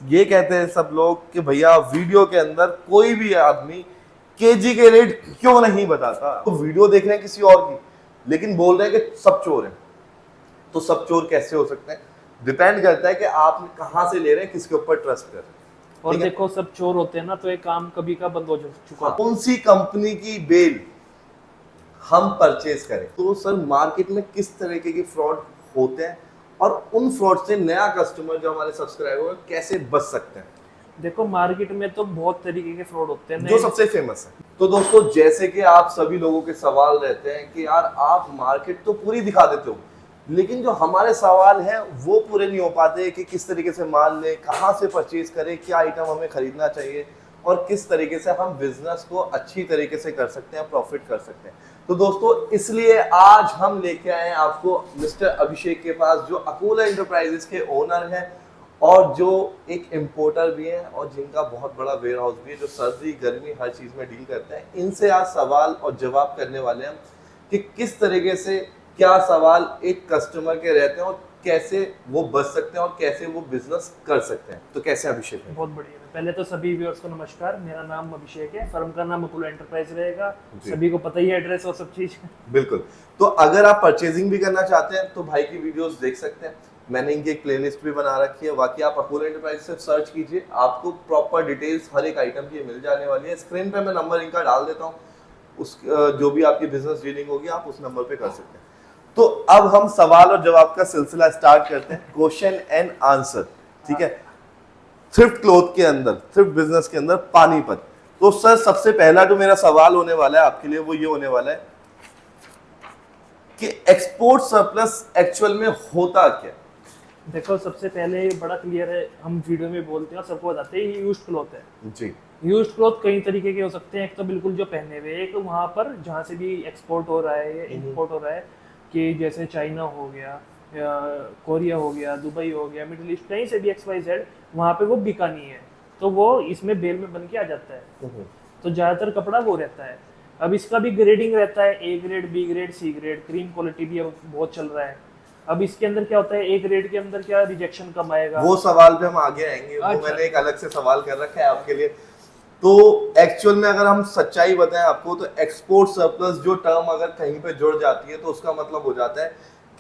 ये कहते हैं सब लोग कि भैया वीडियो के अंदर कोई भी आदमी केजी के रेट क्यों नहीं बताता। तो वीडियो देख रहे हैं किसी और की, लेकिन बोल रहे हैं कि सब चोर हैं। तो सब चोर कैसे हो सकते हैं? डिपेंड करता है कि आप कहां से ले रहे हैं, किसके ऊपर ट्रस्ट कर रहे हैं। और देखो सब चोर होते हैं ना, तो एक काम कभी का बंद हो चुका। कौन सी कंपनी की बेल हम परचेज करें? तो सर मार्केट में किस तरीके के फ्रॉड होते हैं और उन फ्रॉड से नया कस्टमर जो हमारे सब्सक्राइबर है कैसे बच सकते हैं? देखो मार्केट में तो बहुत तरीके के फ्रॉड होते हैं जो सबसे फेमस है। तो दोस्तों, जैसे कि आप सभी लोगों के सवाल रहते हैं कि यार आप मार्केट तो पूरी दिखा देते हो, लेकिन जो हमारे सवाल हैं वो पूरे नहीं हो पाते कि किस तरीके से माल लें, कहाँ से परचेज करें, क्या आइटम हमें खरीदना चाहिए और किस तरीके से हम बिजनेस को अच्छी तरीके से कर सकते हैं, प्रॉफिट कर सकते हैं। तो दोस्तों, इसलिए आज हम लेके आए हैं आपको मिस्टर अभिषेक के पास, जो अकोला एंटरप्राइजेस के ओनर हैं और जो एक इम्पोर्टर भी हैं और जिनका बहुत बड़ा वेयर हाउस भी है, जो सर्दी गर्मी हर चीज में डील करते हैं। इनसे आज सवाल और जवाब करने वाले हैं कि किस तरीके से क्या सवाल एक कस्टमर के रहते हैं और कैसे वो बच सकते हैं और कैसे वो बिजनेस कर सकते हैं। तो कैसे अभिषेक है? बहुत बढ़िया। पहले तो सभी व्यूअर्स को नमस्कार, मेरा नाम अभिषेक है, फर्म का नाम अकोला एंटरप्राइज रहेगा, सभी को पता ही है एड्रेस और सब चीज। बिल्कुल। तो अगर आप परचेजिंग भी करना चाहते हैं तो भाई की वीडियोस देख सकते हैं, मैंने इनकी एक प्लेलिस्ट भी बना रखी है। बाकी आप अकोला एंटरप्राइज से सर्च कीजिए, आपको प्रॉपर डिटेल्स हर एक आइटम की मिल जाने वाली है। स्क्रीन पे मैं नंबर इनका डाल देता हूँ, उस जो भी आपकी बिजनेस डीलिंग होगी आप उस नंबर पे कर सकते हैं। तो अब हम सवाल और जवाब का सिलसिला स्टार्ट करते हैं, क्वेश्चन एंड आंसर। ठीक है, थ्रिफ्ट क्लॉथ के अंदर, थ्रिफ्ट बिजनेस के अंदर पानीपत। तो सर सबसे पहला जो मेरा सवाल होने वाला है आपके लिए वो ये होने वाला है कि एक्सपोर्ट सरप्लस एक्चुअल में होता क्या? देखो सबसे पहले बड़ा क्लियर है, हम वीडियो में बोलते हैं और सबको बताते हैं ये यूज्ड क्लॉथ है। जी। यूज्ड क्लॉथ कई तरीके के हो सकते हैं। एक तो बिल्कुल जो पहने हुए, एक वहाँ पर जहाँ से भी एक्सपोर्ट हो रहा है या इंपोर्ट हो रहा है, कि जैसे चाइना हो गया या कोरिया हो गया, दुबई हो गया, मिडिल ईस्ट, कहीं से भी XYZ, वहाँ पे वो बिका नहीं है तो वो इसमें बेल में बन के आ जाता है। तो ज़्यादातर कपड़ा वो रहता है। अब इसका भी ग्रेडिंग रहता है, A grade, B grade, C grade, cream quality भी अब बहुत चल रहा है। अब इसके अंदर क्या होता है, A ग्रेड के अंदर क्या रिजेक्शन कम आएगा, वो सवाल पे हम आगे आएंगे। वो अच्छा। मैंने एक अलग से सवाल कर रखा है आपके लिए। तो एक्चुअल में अगर हम सच्चाई बताएं आपको, तो एक्सपोर्ट सरप्लस जो टर्म अगर कहीं पे जुड़ जाती है तो उसका मतलब हो जाता है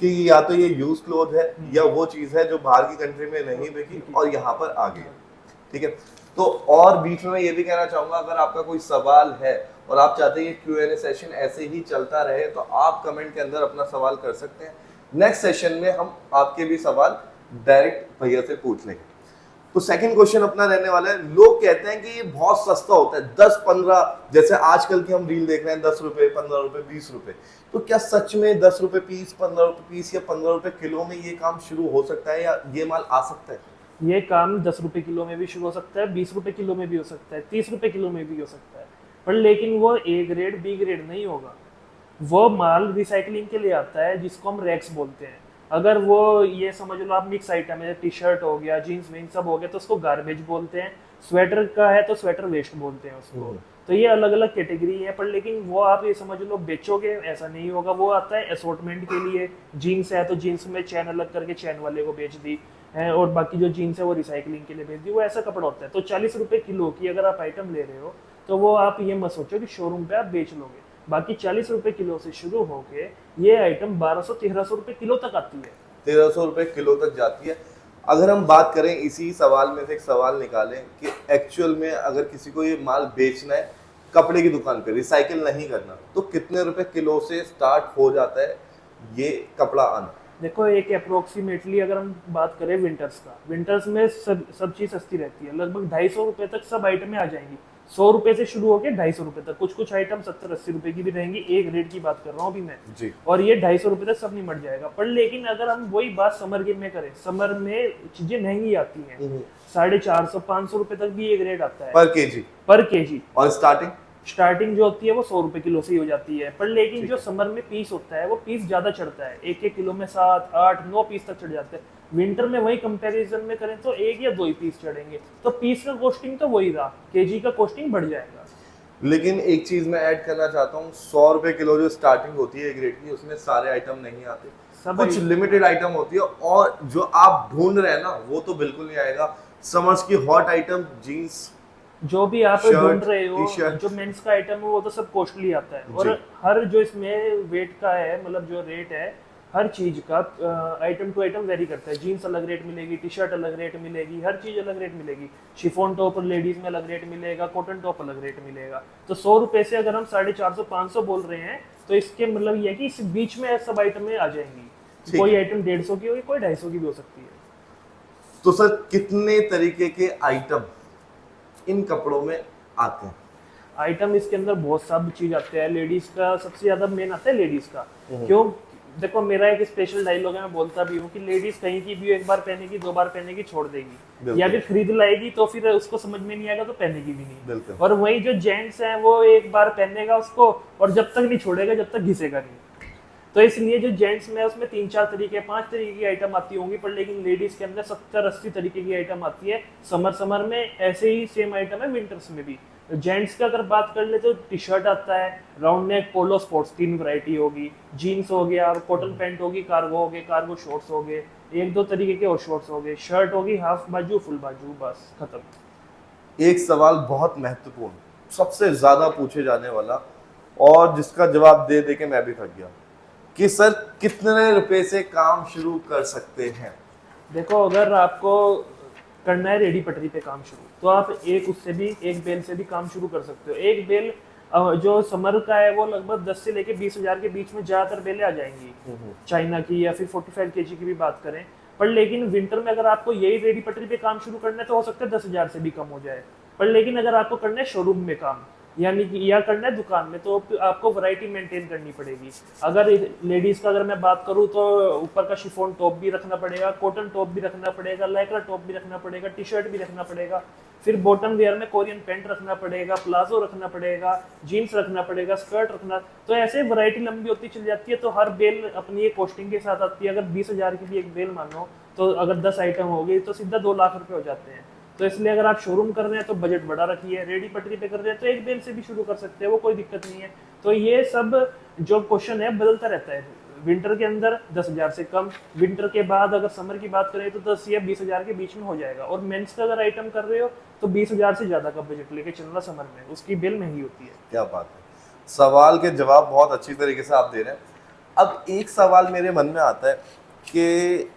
कि या तो ये यूज क्लोथ है या वो चीज है जो बाहर की कंट्री में नहीं बिकी और यहाँ पर आ गई। ठीक है। तो और बीच में ये भी कहना चाहूंगा, अगर आपका कोई सवाल है और आप चाहते हैं ये Q&A सेशन ऐसे ही चलता रहे तो आप कमेंट के अंदर अपना सवाल कर सकते हैं। नेक्स्ट सेशन में हम आपके भी सवाल डायरेक्ट भैया से पूछ लेंगे। तो सेकंड क्वेश्चन अपना रहने वाला है, लोग कहते हैं कि ये बहुत सस्ता होता है, 10-15, जैसे आजकल की हम रील देख रहे हैं, 10 रुपए, 15 रुपए, 20 रुपए। तो क्या सच में 10 रुपए पीस, 15 रुपए पीस या 15 रुपए किलो में ये काम शुरू हो सकता है या ये माल आ सकता है? ये काम 10 रुपए किलो में भी शुरू हो सकता है, 20 रुपए किलो में भी हो सकता है, 30 रुपए किलो में भी हो सकता है, पर लेकिन वो A ग्रेड, B ग्रेड नहीं होगा। वो माल रिसाइकलिंग के लिए आता है, जिसको हम रैक्स बोलते हैं। अगर वो ये समझ लो आप मिक्स आइटम है, टी शर्ट हो गया, जीन्स वीन्स सब हो गया, तो उसको गार्बेज बोलते हैं। स्वेटर का है तो स्वेटर वेस्ट बोलते हैं उसको। तो ये अलग अलग कैटेगरी है, पर लेकिन वो आप ये समझ लो बेचोगे ऐसा नहीं होगा। वो आता है असॉर्टमेंट के लिए। जीन्स है तो जीन्स में चैन अलग करके चैन वाले को बेच दी है, और बाकी जो जीन्स है वो रिसाइकलिंग के लिए भेज दी। वो ऐसा कपड़ा होता है। तो 40 रुपए किलो की अगर आप आइटम ले रहे हो तो वो आप ये मत सोचो कि शोरूम पे आप बेच लोगे। बाकी 40 रुपए किलो से शुरू होके ये आइटम 1200-1300 रुपए किलो तक आती है। 1300 रुपए किलो तक जाती है। अगर हम बात करें, इसी सवाल में से एक सवाल निकालें कि एक्चुअल में अगर किसी को ये माल बेचना है कपड़े की दुकान पे, रिसाइकिल नहीं करना, तो कितने रुपए किलो से स्टार्ट हो जाता है ये कपड़ा आना? देखो एक अप्रोक्सीमेटली अगर हम बात करें विंटर्स का, विंटर्स में सब चीज सस्ती रहती है। लगभग 250 रुपए तक सब आइटमें आ जाएंगी। 100 रुपए से शुरू होकर 250 रुपए तक। कुछ कुछ आइटम 70-80 रुपए की भी रहेंगी। एक रेट की बात कर रहा हूँ अभी मैं जी। और ये 250 रुपए तक सब निमट जाएगा। पर लेकिन अगर हम वही बात समर के में करें, समर में चीजें महंगी आती हैं। 450-500 रुपए तक भी एक रेट आता है पर केजी। और स्टार्टिंग जो होती है वो 100 रुपए किलो से ही हो जाती है। पर लेकिन जो समर में पीस होता है वो पीस ज्यादा चढ़ता है। एक किलो में 7-8-9 पीस तक चढ़ जाते हैं। विंटर में वही कंपैरिजन में करें तो 1 या 2 ही पीस चढ़ेंगे। तो पीस का कॉस्टिंग तो वही रहा, केजी का कॉस्टिंग बढ़ जाएगा। लेकिन एक चीज मैं ऐड करना चाहता हूँ, 100 रुपए किलो जो स्टार्टिंग होती है एक रेट की, उसमें सारे आइटम नहीं आते, कुछ लिमिटेड आइटम होती है और जो आप ढूंढ रहे हैं ना वो तो बिल्कुल नहीं आएगा। समर्स की हॉट आइटम, जीन्स, जो भी आप शर्ट, ढूंढ रहे हो, टी-शर्ट। जो मेंस का आइटम है वो तो सब कॉस्टली आता है। और जी। हर जो इसमें वेट का है, मतलब जो रेट है हर चीज का आइटम टू आइटम वेरी करता है। जीन्स अलग रेट मिलेगी, टी शर्ट अलग रेट मिलेगी, हर चीज अलग रेट मिलेगी। शिफॉन टॉप लेडीज में अलग रेट मिलेगा, कॉटन टॉप अलग रेट मिलेगा। तो 100 रुपए से अगर हम 450-500 बोल रहे हैं तो इसके मतलब ये है कि इस बीच में सब आइटम में आ जाएंगी। ठीक कोई है। आइटम 150 की होगी, कोई 250 की भी हो सकती है। तो सर कितने तरीके के आइटम इन कपड़ों में आते हैं? आइटम इसके अंदर बहुत सब चीज आते हैं। लेडीज का सबसे ज्यादा मेन आता है लेडीज का। हम्म। क्यों? देखो मेरा एक स्पेशल डायलॉग है, मैं बोलता भी हूँ कि लेडीज कहीं की भी एक बार पहनेगी, 2 बार पहनेगी, छोड़ देगी। बिल्कुल। या फिर खरीद लाएगी तो फिर उसको समझ में नहीं आएगा तो पहनेगी भी नहीं। बिल्कुल। और वही जो जेंट्स हैं वो एक बार पहनेगा उसको और जब तक नहीं छोड़ेगा, जब तक घिसेगा नहीं। तो इसलिए जो जेंट्स में है उसमें 3-4 तरीके, 5 तरीके की आइटम आती होंगी, पर लेकिन लेडीज के अंदर 70-80 तरीके की आइटम आती है। समर में ऐसे ही सेम आइटम है विंटर्स में भी। जेंट्स का अगर बात कर ले तो टी शर्ट आता है, राउंड नेक, पोलो, स्पोर्ट्स, 3 वैरायटी होगी। जीन्स हो गया, कॉटन पैंट होगी, कार्गो हो गए, कार्गो शॉर्ट्स हो गए, 1-2 तरीके के और शॉर्ट्स हो गए। शर्ट होगी हाफ बाजू, फुल बाजू, बस खत्म। एक सवाल बहुत महत्वपूर्ण, सबसे ज्यादा पूछे जाने वाला, और जिसका जवाब दे दे के मैं भी थक गया, कि सर कितने रुपए से काम शुरू कर सकते हैं? देखो अगर आपको करना है रेडी पटरी पे काम शुरू, तो आप एक बेल से भी काम शुरू कर सकते हो। एक बेल जो समर का है वो लगभग 10 से लेके 20,000 के बीच में ज्यादातर बेलें आ जाएंगी चाइना की, या फिर 45 kg की भी बात करें। पर लेकिन विंटर में अगर आपको यही रेडी पटरी पे काम शुरू करना है तो हो सकता है 10,000 से भी कम हो जाए। पर लेकिन अगर आपको करना है शोरूम में काम, यानी कि या करना है दुकान में, तो आपको वैरायटी मेंटेन करनी पड़ेगी। अगर लेडीज का अगर मैं बात करूँ तो ऊपर का शिफॉन टॉप भी रखना पड़ेगा, कॉटन टॉप भी रखना पड़ेगा, लाइक्रा टॉप भी रखना पड़ेगा, टी शर्ट भी रखना पड़ेगा। फिर बॉटम वेयर में कोरियन पैंट रखना पड़ेगा, प्लाजो रखना पड़ेगा, जीन्स रखना पड़ेगा, स्कर्ट रखना। तो ऐसे वैरायटी लंबी होती चली जाती है। तो हर बेल अपनी एक कॉस्टिंग के साथ आती है। अगर 20,000 की भी एक बेल मानो तो अगर 10 आइटम हो गई तो सीधा 2 लाख रुपए हो जाते हैं। तो इसलिए अगर आप शोरूम कर रहे हैं तो बजट बड़ा रखिए, रेडी पटरी पे कर रहे हैं तो एक बेल से भी शुरू कर सकते हैं, वो कोई दिक्कत नहीं है। तो ये सब जो क्वेश्चन है बदलता रहता है। विंटर के अंदर 10,000 से कम, विंटर के बाद अगर समर की बात करें तो 10 या 20,000 के बीच में हो जाएगा। और मेंस का अगर आइटम कर रहे हो तो 20,000 से ज्यादा का बजट लेके चलना समर में, उसकी बिल महंगी होती है। क्या बात है, सवाल के जवाब बहुत अच्छी तरीके से आप दे रहे हैं। अब एक सवाल मेरे मन में आता है कि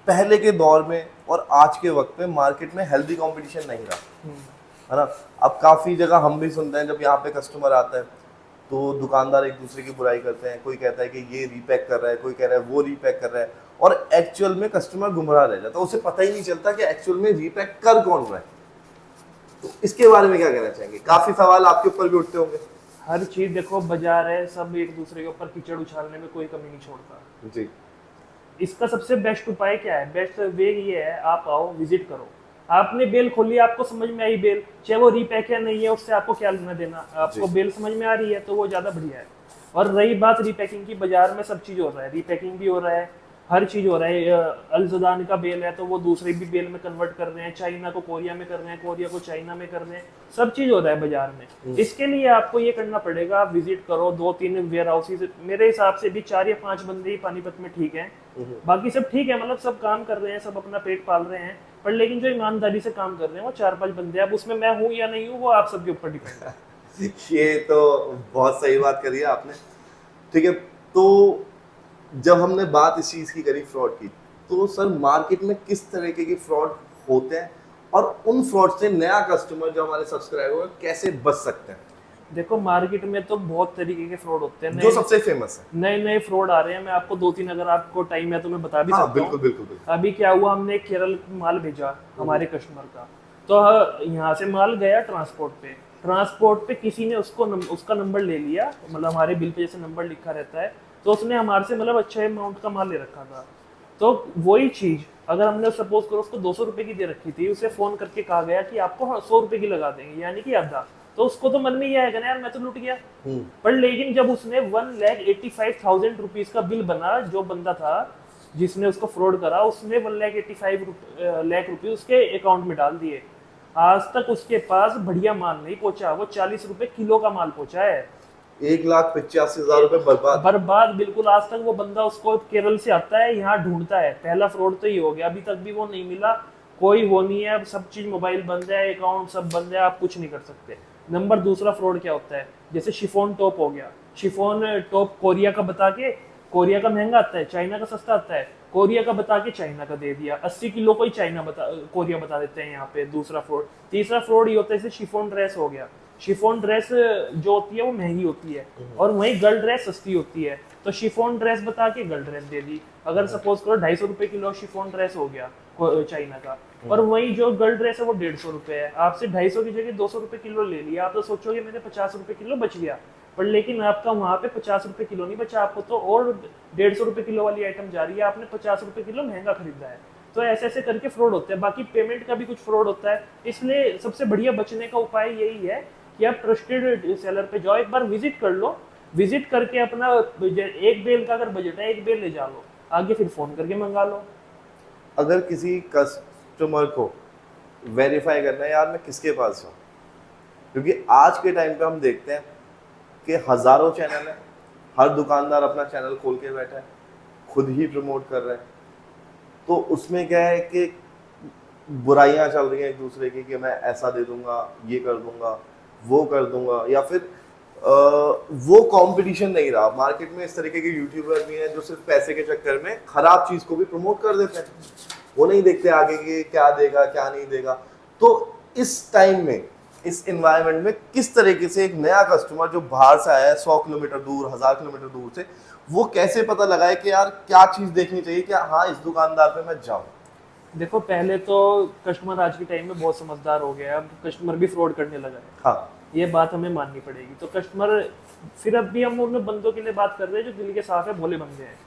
पहले के दौर में और आज के वक्त में मार्केट में हेल्दी कंपटीशन नहीं रहा, है ना। अब काफ़ी जगह हम भी सुनते हैं, जब यहाँ पे कस्टमर आता है तो दुकानदार एक दूसरे की बुराई करते हैं। कोई कहता है कि ये रीपैक कर रहा है, कोई कह रहा है वो रीपैक कर रहा है, और एक्चुअल में कस्टमर गुमराह रह जाता है, उसे पता ही नहीं चलता कि एक्चुअल में रीपैक कर कौन रहा है। तो इसके बारे में क्या कहना चाहेंगे? काफ़ी सवाल आपके ऊपर भी उठते होंगे। हर चीज देखो, बाजार है, सब एक दूसरे के ऊपर कीचड़ उछालने में कोई कमी नहीं छोड़ता। जी। इसका सबसे बेस्ट उपाय क्या है? बेस्ट वे ये है, आप आओ, विजिट करो। आपने बेल खोली, आपको समझ में आई बेल, चाहे वो रीपैक या नहीं है, उससे आपको क्या लेना देना। आपको बेल समझ में आ रही है तो वो ज्यादा बढ़िया है। और रही बात रीपैकिंग की, बाजार में सब चीज हो रहा है, रीपैकिंग भी हो रहा है, हर चीज हो रहा है। अल्जदान का बेल है तो वो दूसरे भी बेल में कन्वर्ट कर रहे हैं, चाइना को कोरिया में कर रहे हैं, कोरिया को चाइना में कर रहे हैं, सब चीज हो रहा है बाजार में। इसके लिए आपको ये करना पड़ेगा, आप विजिट करो 2-3 वेयर हाउसेज। मेरे हिसाब से भी 4 या 5 बंदे ही पानीपत में ठीक है, बाकी सब ठीक है, मतलब सब काम कर रहे हैं, सब अपना पेट पाल रहे हैं। पर लेकिन जो ईमानदारी से काम कर रहे हैं वो 4-5 बंदे। अब उसमें मैं हूँ या नहीं हूँ वो आप सबके ऊपर डिपेंड है। ये तो बहुत सही बात करी है आपने। ठीक है, तो जब हमने बात इस चीज़ की करी फ्रॉड की, तो सर मार्केट में किस तरीके की फ्रॉड होते हैं, और उन फ्रॉड से नया कस्टमर जो हमारे सब्सक्राइबर है कैसे बच सकते हैं? देखो मार्केट में तो बहुत तरीके के फ्रॉड होते हैं, जो सबसे फेमस है। नए नए फ्रॉड आ रहे हैं। मैं आपको 2-3 अगर आपको टाइम है तो मैं बता भी हाँ, सकता हूँ। बिल्कुल बिल्कुल बिल्कुल। अभी क्या हुआ, हमने केरल माल भेजा हमारे कस्टमर का, तो यहाँ से माल गया ट्रांसपोर्ट पे किसी ने उसका नंबर ले लिया, मतलब हमारे बिल पे जैसे नंबर लिखा रहता है, तो उसने हमारे से मतलब अच्छा अमाउंट का माल ले रखा था। तो वही चीज अगर हमने सपोज करो उसको 200 रुपए की दे रखी थी, उसे फोन करके कहा गया कि आपको 100 रुपए की लगा देंगे, यानी कि आधा, तो उसको तो मन में ये आएगा ना यार मैं तो लूट गया। पर लेकिन जब उसने 1,85,000 रुपीज का बिल बना, जो बंदा था जिसने उसको फ्रॉड करा, उसने 1,85,000 रुपये उसके अकाउंट में डाल दिए। आज तक उसके पास बढ़िया माल नहीं पहुंचा, वो 40 रुपए किलो का माल पहुंचा है। 1,85,000 रुपए बर्बाद बिल्कुल। आज तक वो बंदा, उसको केरल से आता है, यहाँ ढूंढता है, पहला फ्रॉड तो ही हो गया, अभी तक भी वो नहीं मिला। कोई वो नहीं है, अब सब चीज मोबाइल बंद है, अकाउंट सब बंद है, आप कुछ नहीं कर सकते। नंबर दूसरा फ्रॉड क्या होता है, जैसे शिफॉन टॉप हो गया, शिफॉन टॉप कोरिया का बता के, कोरिया का महंगा आता है, चाइना का सस्ता आता है, कोरिया का बता के चाइना का दे दिया, 80 किलो को ही कोरिया बता देते हैं यहाँ पे, दूसरा फ्रॉड। तीसरा फ्रॉड ये होता है जैसे शिफॉन ड्रेस हो गया, शिफॉन ड्रेस जो होती है वो महंगी होती है और वहीं गर्ल ड्रेस सस्ती होती है, तो शिफॉन ड्रेस बता के गर्ल ड्रेस दे दी। अगर सपोज करो 250 रुपए किलो शिफॉन ड्रेस हो गया चाइना का, और वही जो गर्ल ड्रेस है वो 150 रुपए है, आपसे 250 की जगह 200 रुपए किलो ले लिया, आप तो सोचोगे मेरे 50 रुपए किलो बच गया, पर लेकिन आपका वहां पे 50 रुपए किलो नहीं बचा, आपको तो और 150 रुपए किलो वाली आइटम जा रही है, आपने 50 रुपए किलो महंगा खरीदा है। तो ऐसे ऐसे करके फ्रॉड होते हैं। बाकी पेमेंट का भी कुछ फ्रॉड होता है, इसलिए सबसे बढ़िया बचने का उपाय यही है कि आप ट्रस्टेड सेलर पे जाओ, एक बार विजिट कर लो, विजिट करके अपना एक बेल का अगर बजट है, एक बेल ले जा लो, आगे फिर फोन करके मंगा लो। अगर किसी कस्टमर को वेरीफाई करना है यार मैं किसके पास जाऊँ, क्योंकि आज के टाइम पे हम देखते हैं कि हजारों चैनल है, हर दुकानदार अपना चैनल खोल के बैठा है, खुद ही प्रमोट कर रहा है, तो उसमें क्या है कि बुराइयां चल रही हैं एक दूसरे की कि मैं ऐसा दे दूंगा, ये कर दूंगा, वो कर दूंगा, या फिर वो कंपटीशन नहीं रहा मार्केट में। इस तरीके के यूट्यूबर भी हैं जो सिर्फ पैसे के चक्कर में खराब चीज को भी प्रमोट कर देते हैं, वो नहीं देखते आगे कि क्या देगा क्या नहीं देगा। तो इस टाइम में, इस एनवायरनमेंट में किस तरीके से एक नया कस्टमर जो बाहर से आया है 100 किलोमीटर दूर, 1000 किलोमीटर दूर से, वो कैसे पता लगाए कि यार क्या चीज देखनी चाहिए, क्या हाँ इस दुकानदार पे मैं जाऊं। देखो पहले तो कस्टमर आज के टाइम में बहुत समझदार हो गया है, अब कस्टमर भी फ्रॉड करने लगा है, हाँ ये बात हमें माननी पड़ेगी। तो कस्टमर, फिर अब भी हम उन बंदों के लिए बात कर रहे हैं जो दिल के साफ है, भोले बंदे हैं।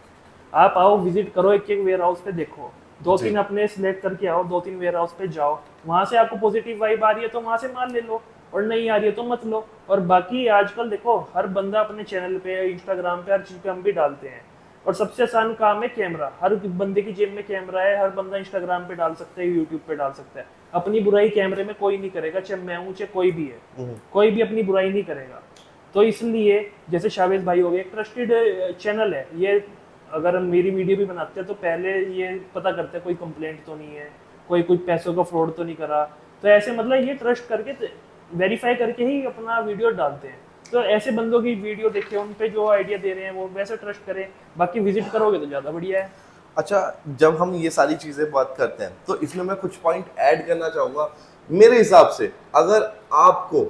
आप आओ, विजिट करो, एक एक वेयर हाउस पे देखो, 2-3 अपने सिलेक्ट करके आओ, 2-3 वेयर हाउस पे जाओ, वहां से आपको पॉजिटिव वाइब आ रही है तो वहां से माल ले लो, और नहीं आ रही है तो मत लो। और बाकी आजकल देखो हर बंदा अपने चैनल पे, इंस्टाग्राम पे, हर चीज पे हम भी डालते हैं, और सबसे आसान काम है कैमरा, हर बंदे की जेब में कैमरा है, हर बंदा इंस्टाग्राम पे डाल सकता है, यूट्यूब पे डाल सकता है। अपनी बुराई कैमरे में कोई नहीं करेगा, चाहे मैं हूं चाहे कोई भी है, कोई भी अपनी बुराई नहीं करेगा। तो इसलिए जैसे शावेज भाई हो गए, एक ट्रस्टेड चैनल है ये, अगर हम मेरी वीडियो भी बनाते हैं तो पहले ये पता करते हैं कोई कंप्लेंट तो नहीं है, कोई कुछ पैसों का फ्रॉड तो नहीं करा, तो ऐसे मतलब ये ट्रस्ट करके वेरीफाई करके ही अपना वीडियो डालते हैं। तो ऐसे बंदों की वीडियो देखे, उन पे जो आइडिया दे रहे हैं वो वैसे ट्रस्ट करें, बाकी विजिट करोगे तो ज़्यादा बढ़िया है। अच्छा, जब हम ये सारी चीजें बात करते हैं तो इसमें मैं कुछ पॉइंट ऐड करना चाहूंगा। मेरे हिसाब से अगर आपको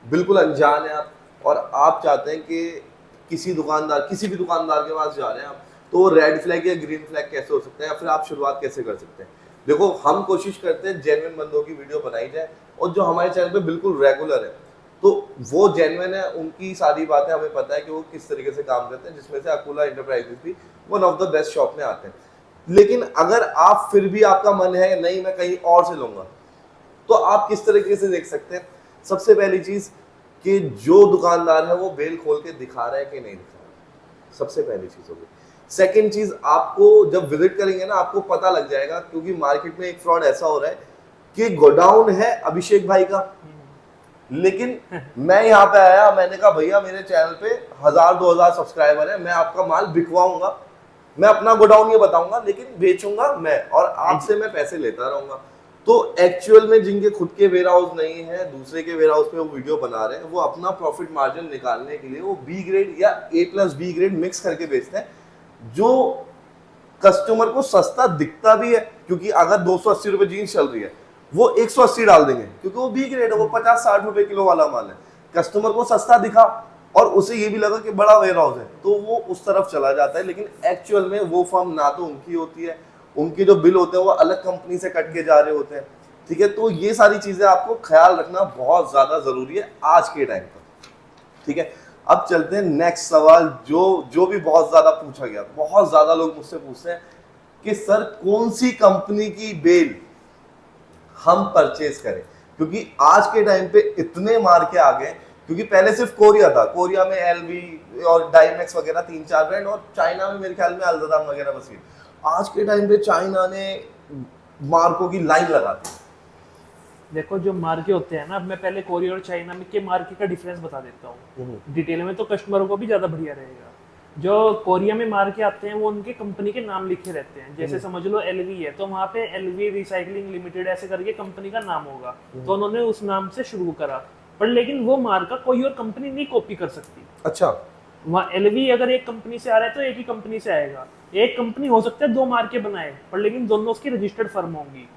बिल्कुल अनजान है आप, और आप चाहते हैं कि किसी दुकानदार, किसी भी दुकानदार के पास जा रहे हैं आप, तो रेड फ्लैग या ग्रीन फ्लैग कैसे हो सकता है, या फिर आप शुरुआत कैसे कर सकते हैं। देखो हम कोशिश करते हैं जेन्युइन बंदों की वीडियो बनाई जाए, और जो हमारे चैनल पे बिल्कुल रेगुलर है तो वो जेन्युइन है, उनकी सारी बातें हमें पता है कि वो किस तरीके से काम करते हैं, जिसमें से अकुला एंटरप्राइजेस भी one of the best shop में आते हैं। लेकिन अगर आप फिर भी आपका मन है नहीं मैं कहीं और से लूंगा, तो आप किस तरीके से देख सकते हैं। सबसे पहली चीज कि जो दुकानदार है वो बेल खोल के दिखा रहा है कि नहीं दिखा रहा है, सबसे पहली चीज होगी। सेकंड चीज, आपको जब विजिट करेंगे ना आपको पता लग जाएगा, क्योंकि मार्केट में एक फ्रॉड ऐसा हो रहा है कि गोडाउन है अभिषेक भाई का, लेकिन मैं यहाँ पे आया, मैंने कहा भैया मेरे चैनल पे 1000-2000 सब्सक्राइबर है, मैं आपका माल बिकवाऊंगा, मैं अपना गोडाउन ये बताऊंगा, लेकिन बेचूंगा मैं, और आपसे मैं पैसे लेता रहूंगा। तो एक्चुअल में जिनके खुद के वेयर हाउस नहीं है, दूसरे के वेयर हाउस पे वो वीडियो बना रहे हैं, वो अपना प्रॉफिट मार्जिन निकालने के लिए वो बी ग्रेड या A+B ग्रेड मिक्स करके बेचते हैं, जो कस्टमर को सस्ता दिखता भी है, क्योंकि अगर 280 रुपए जीन्स चल रही है वो 180 डाल देंगे, क्योंकि वो बी ग्रेड है, वो 50-60 रुपए किलो वाला माल है। कस्टमर को सस्ता दिखा और उसे ये भी लगा कि बड़ा वेयर हाउस है, तो वो उस तरफ चला जाता है, लेकिन एक्चुअल में वो फर्म ना तो उनकी होती है, उनके जो बिल होते हैं वो अलग कंपनी से कट के जा रहे होते हैं। ठीक है, तो ये सारी चीजें आपको ख्याल रखना बहुत ज्यादा जरूरी है आज के टाइम पर। ठीक है, अब चलते हैं नेक्स्ट सवाल, जो भी बहुत ज्यादा पूछा गया, बहुत ज्यादा लोग मुझसे पूछते हैं कि सर कौन सी कंपनी की बेल हम परचेज करें, क्योंकि आज के टाइम पे इतने मार के आ गए, क्योंकि पहले सिर्फ कोरिया था, कोरिया में LV और डायमैक्स वगैरह 3-4 ब्रांड, और चाइना में मेरे ख्याल में अल्जदाम वगैरह बस। आज के टाइम पे चाइना ने मार्कों की लाइन लगा दी। देखो जो मार्के होते हैं ना, अब मैं पहले कोरिया और चाइना में के मार्के का डिफरेंस बता देता हूँ डिटेल में, तो कस्टमरों को भी ज़्यादा बढ़िया रहेगा। जो कोरिया में मार के आते हैं वो उनके कंपनी के नाम लिखे रहते हैं, जैसे समझ लो एलवी है तो वहाँ पे एलवी रिसाइकलिंग लिमिटेड ऐसे करके कंपनी का नाम होगा, तो उन्होंने उस नाम से शुरू करा। पर लेकिन वो मार्का कोई और कंपनी नहीं कॉपी कर सकती। अच्छा, वहाँ एलवी अगर एक कंपनी से आ रहा है तो एक ही कंपनी से आएगा। एक कंपनी हो सकता है दो मार्के बनाए, पर लेकिन दोनों उसकी रजिस्टर्ड फर्म होंगी।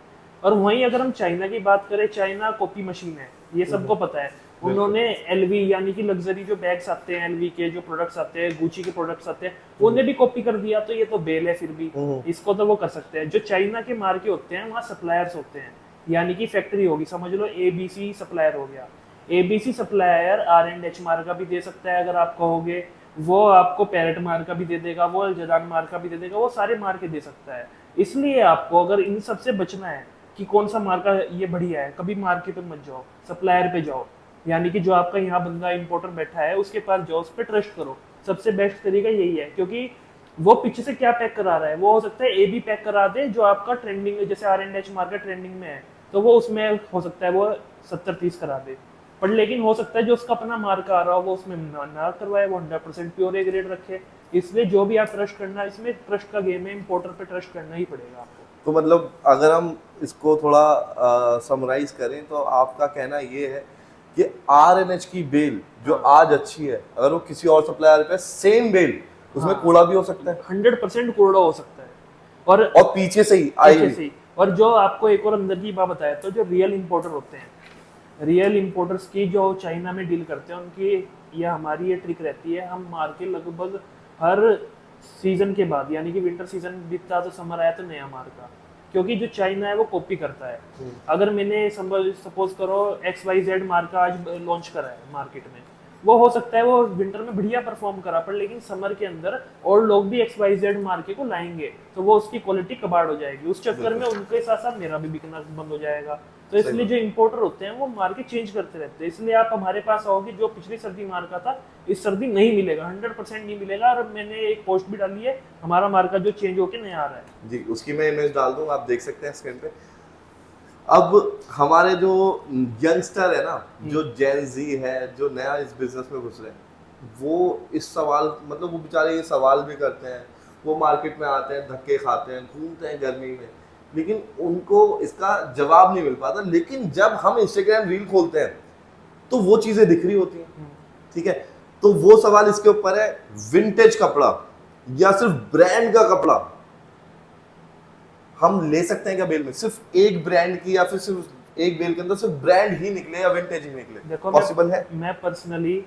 और वहीं अगर हम चाइना की बात करें, चाइना कॉपी मशीन है, ये सबको पता है। उन्होंने एलवी यानी कि लग्जरी जो बैग्स आते हैं, एलवी के जो प्रोडक्ट्स आते हैं, गुची के प्रोडक्ट्स आते हैं, उन्हें भी कॉपी कर दिया, तो ये तो बेल है फिर भी, इसको तो वो कर सकते हैं। जो चाइना के मार्के होते हैं वहाँ सप्लायर्स होते हैं, यानी कि फैक्ट्री होगी, समझ लो एबीसी सप्लायर हो गया। एबीसी सप्लायर R&H मार्का भी दे सकता है अगर आप कहोगे, वो आपको पैरेट मार्का भी दे देगा, वो अल्जदान मार्का भी दे देगा, वो सारे मार्के दे सकता है। इसलिए आपको अगर इन सबसे बचना है कि कौन सा मार्का ये बढ़िया है, कभी मार्केट पे मत जाओ, सप्लायर पे जाओ, यानी कि जो आपका यहाँ बंदा इंपोर्टर बैठा है उसके पास जाओ, उस पर ट्रस्ट करो। सबसे बेस्ट तरीका यही है, क्योंकि वो पीछे से क्या पैक करा रहा है, वो हो सकता है ए बी पैक करा दे जो आपका ट्रेंडिंग में, जैसे R&H मार्केट ट्रेंडिंग में है तो वो उसमें हो सकता है वो 70-30 करा दे। पर लेकिन हो सकता है जो उसका अपना मार्का आ रहा हो वो उसमें ना करवाए, वो 100% प्योर ए ग्रेड रखे। इसलिए जो भी आप ट्रस्ट करना, इसमें ट्रस्ट का गेम है, इंपोर्टर पे ट्रस्ट करना ही पड़ेगा आपको। तो मतलब अगर हम इसको थोड़ा समराइज करें तो आपका कहना ये है कि R&H की बेल जो आज अच्छी है, अगर वो किसी और सप्लायर पे सेम बेल, उसमें कूड़ा भी हो सकता है, 100% कूड़ा हो सकता है। और पीछे से ही आई भी। और जो आपको एक और अंदर की बात बताया, तो जो रियल इंपोर्टर होते हैं, रियल इंपोर्टर्स की जो चाइना में डील करते हैं, उनकी या हमारी ये ट्रिक रहती है, हम मार के लगभग हर सीजन के बाद, यानी कि विंटर सीजन बीतता तो समर आया तो नया मार का, क्योंकि जो चाइना है वो कॉपी करता है। अगर मैंने सपोज करो XYZ मार्का आज लॉन्च करा है मार्केट में, वो हो सकता है वो विंटर में बढ़िया परफॉर्म करा, पर लेकिन समर के अंदर और लोग भी XYZ मार्के को लाएंगे तो वो उसकी क्वालिटी कबाड़ हो जाएगी, उस चक्कर में उनके साथ साथ मेरा भी बिकना बंद हो जाएगा। तो इसलिए जो इंपोर्टर होते हैं वो मार्केट चेंज करते रहते हैं। इसलिए आप हमारे पास आओगे, जो पिछली सर्दी मार्का था इस सर्दी नहीं मिलेगा, 100% नहीं मिलेगा। और मैंने एक पोस्ट भी डाली है, हमारा मार्का जो चेंज होके नया आ रहा है जी, उसकी मैं इमेज डाल दूंगा, आप देख सकते हैं स्क्रीन पे। अब हमारे जो यंगस्टर है ना, जो जेन जी है, जो नया इस बिजनेस में घुस रहे हैं, वो इस सवाल, मतलब वो बेचारे ये सवाल भी करते हैं, वो मार्केट में आते हैं, धक्के खाते हैं, घूमते हैं गर्मी में, लेकिन उनको इसका जवाब नहीं मिल पाता। लेकिन जब हम इंस्टाग्राम रील खोलते हैं तो वो चीजें दिख रही होती हैं, ठीक है। तो वो सवाल इसके ऊपर है, विंटेज कपड़ा या सिर्फ ब्रांड का कपड़ा हम ले सकते हैं क्या बेल में, सिर्फ एक ब्रांड की, या फिर सिर्फ एक बेल के अंदर सिर्फ ब्रांड ही निकले या विंटेज ही निकले? देखो पॉसिबल है? मैं पर्सनली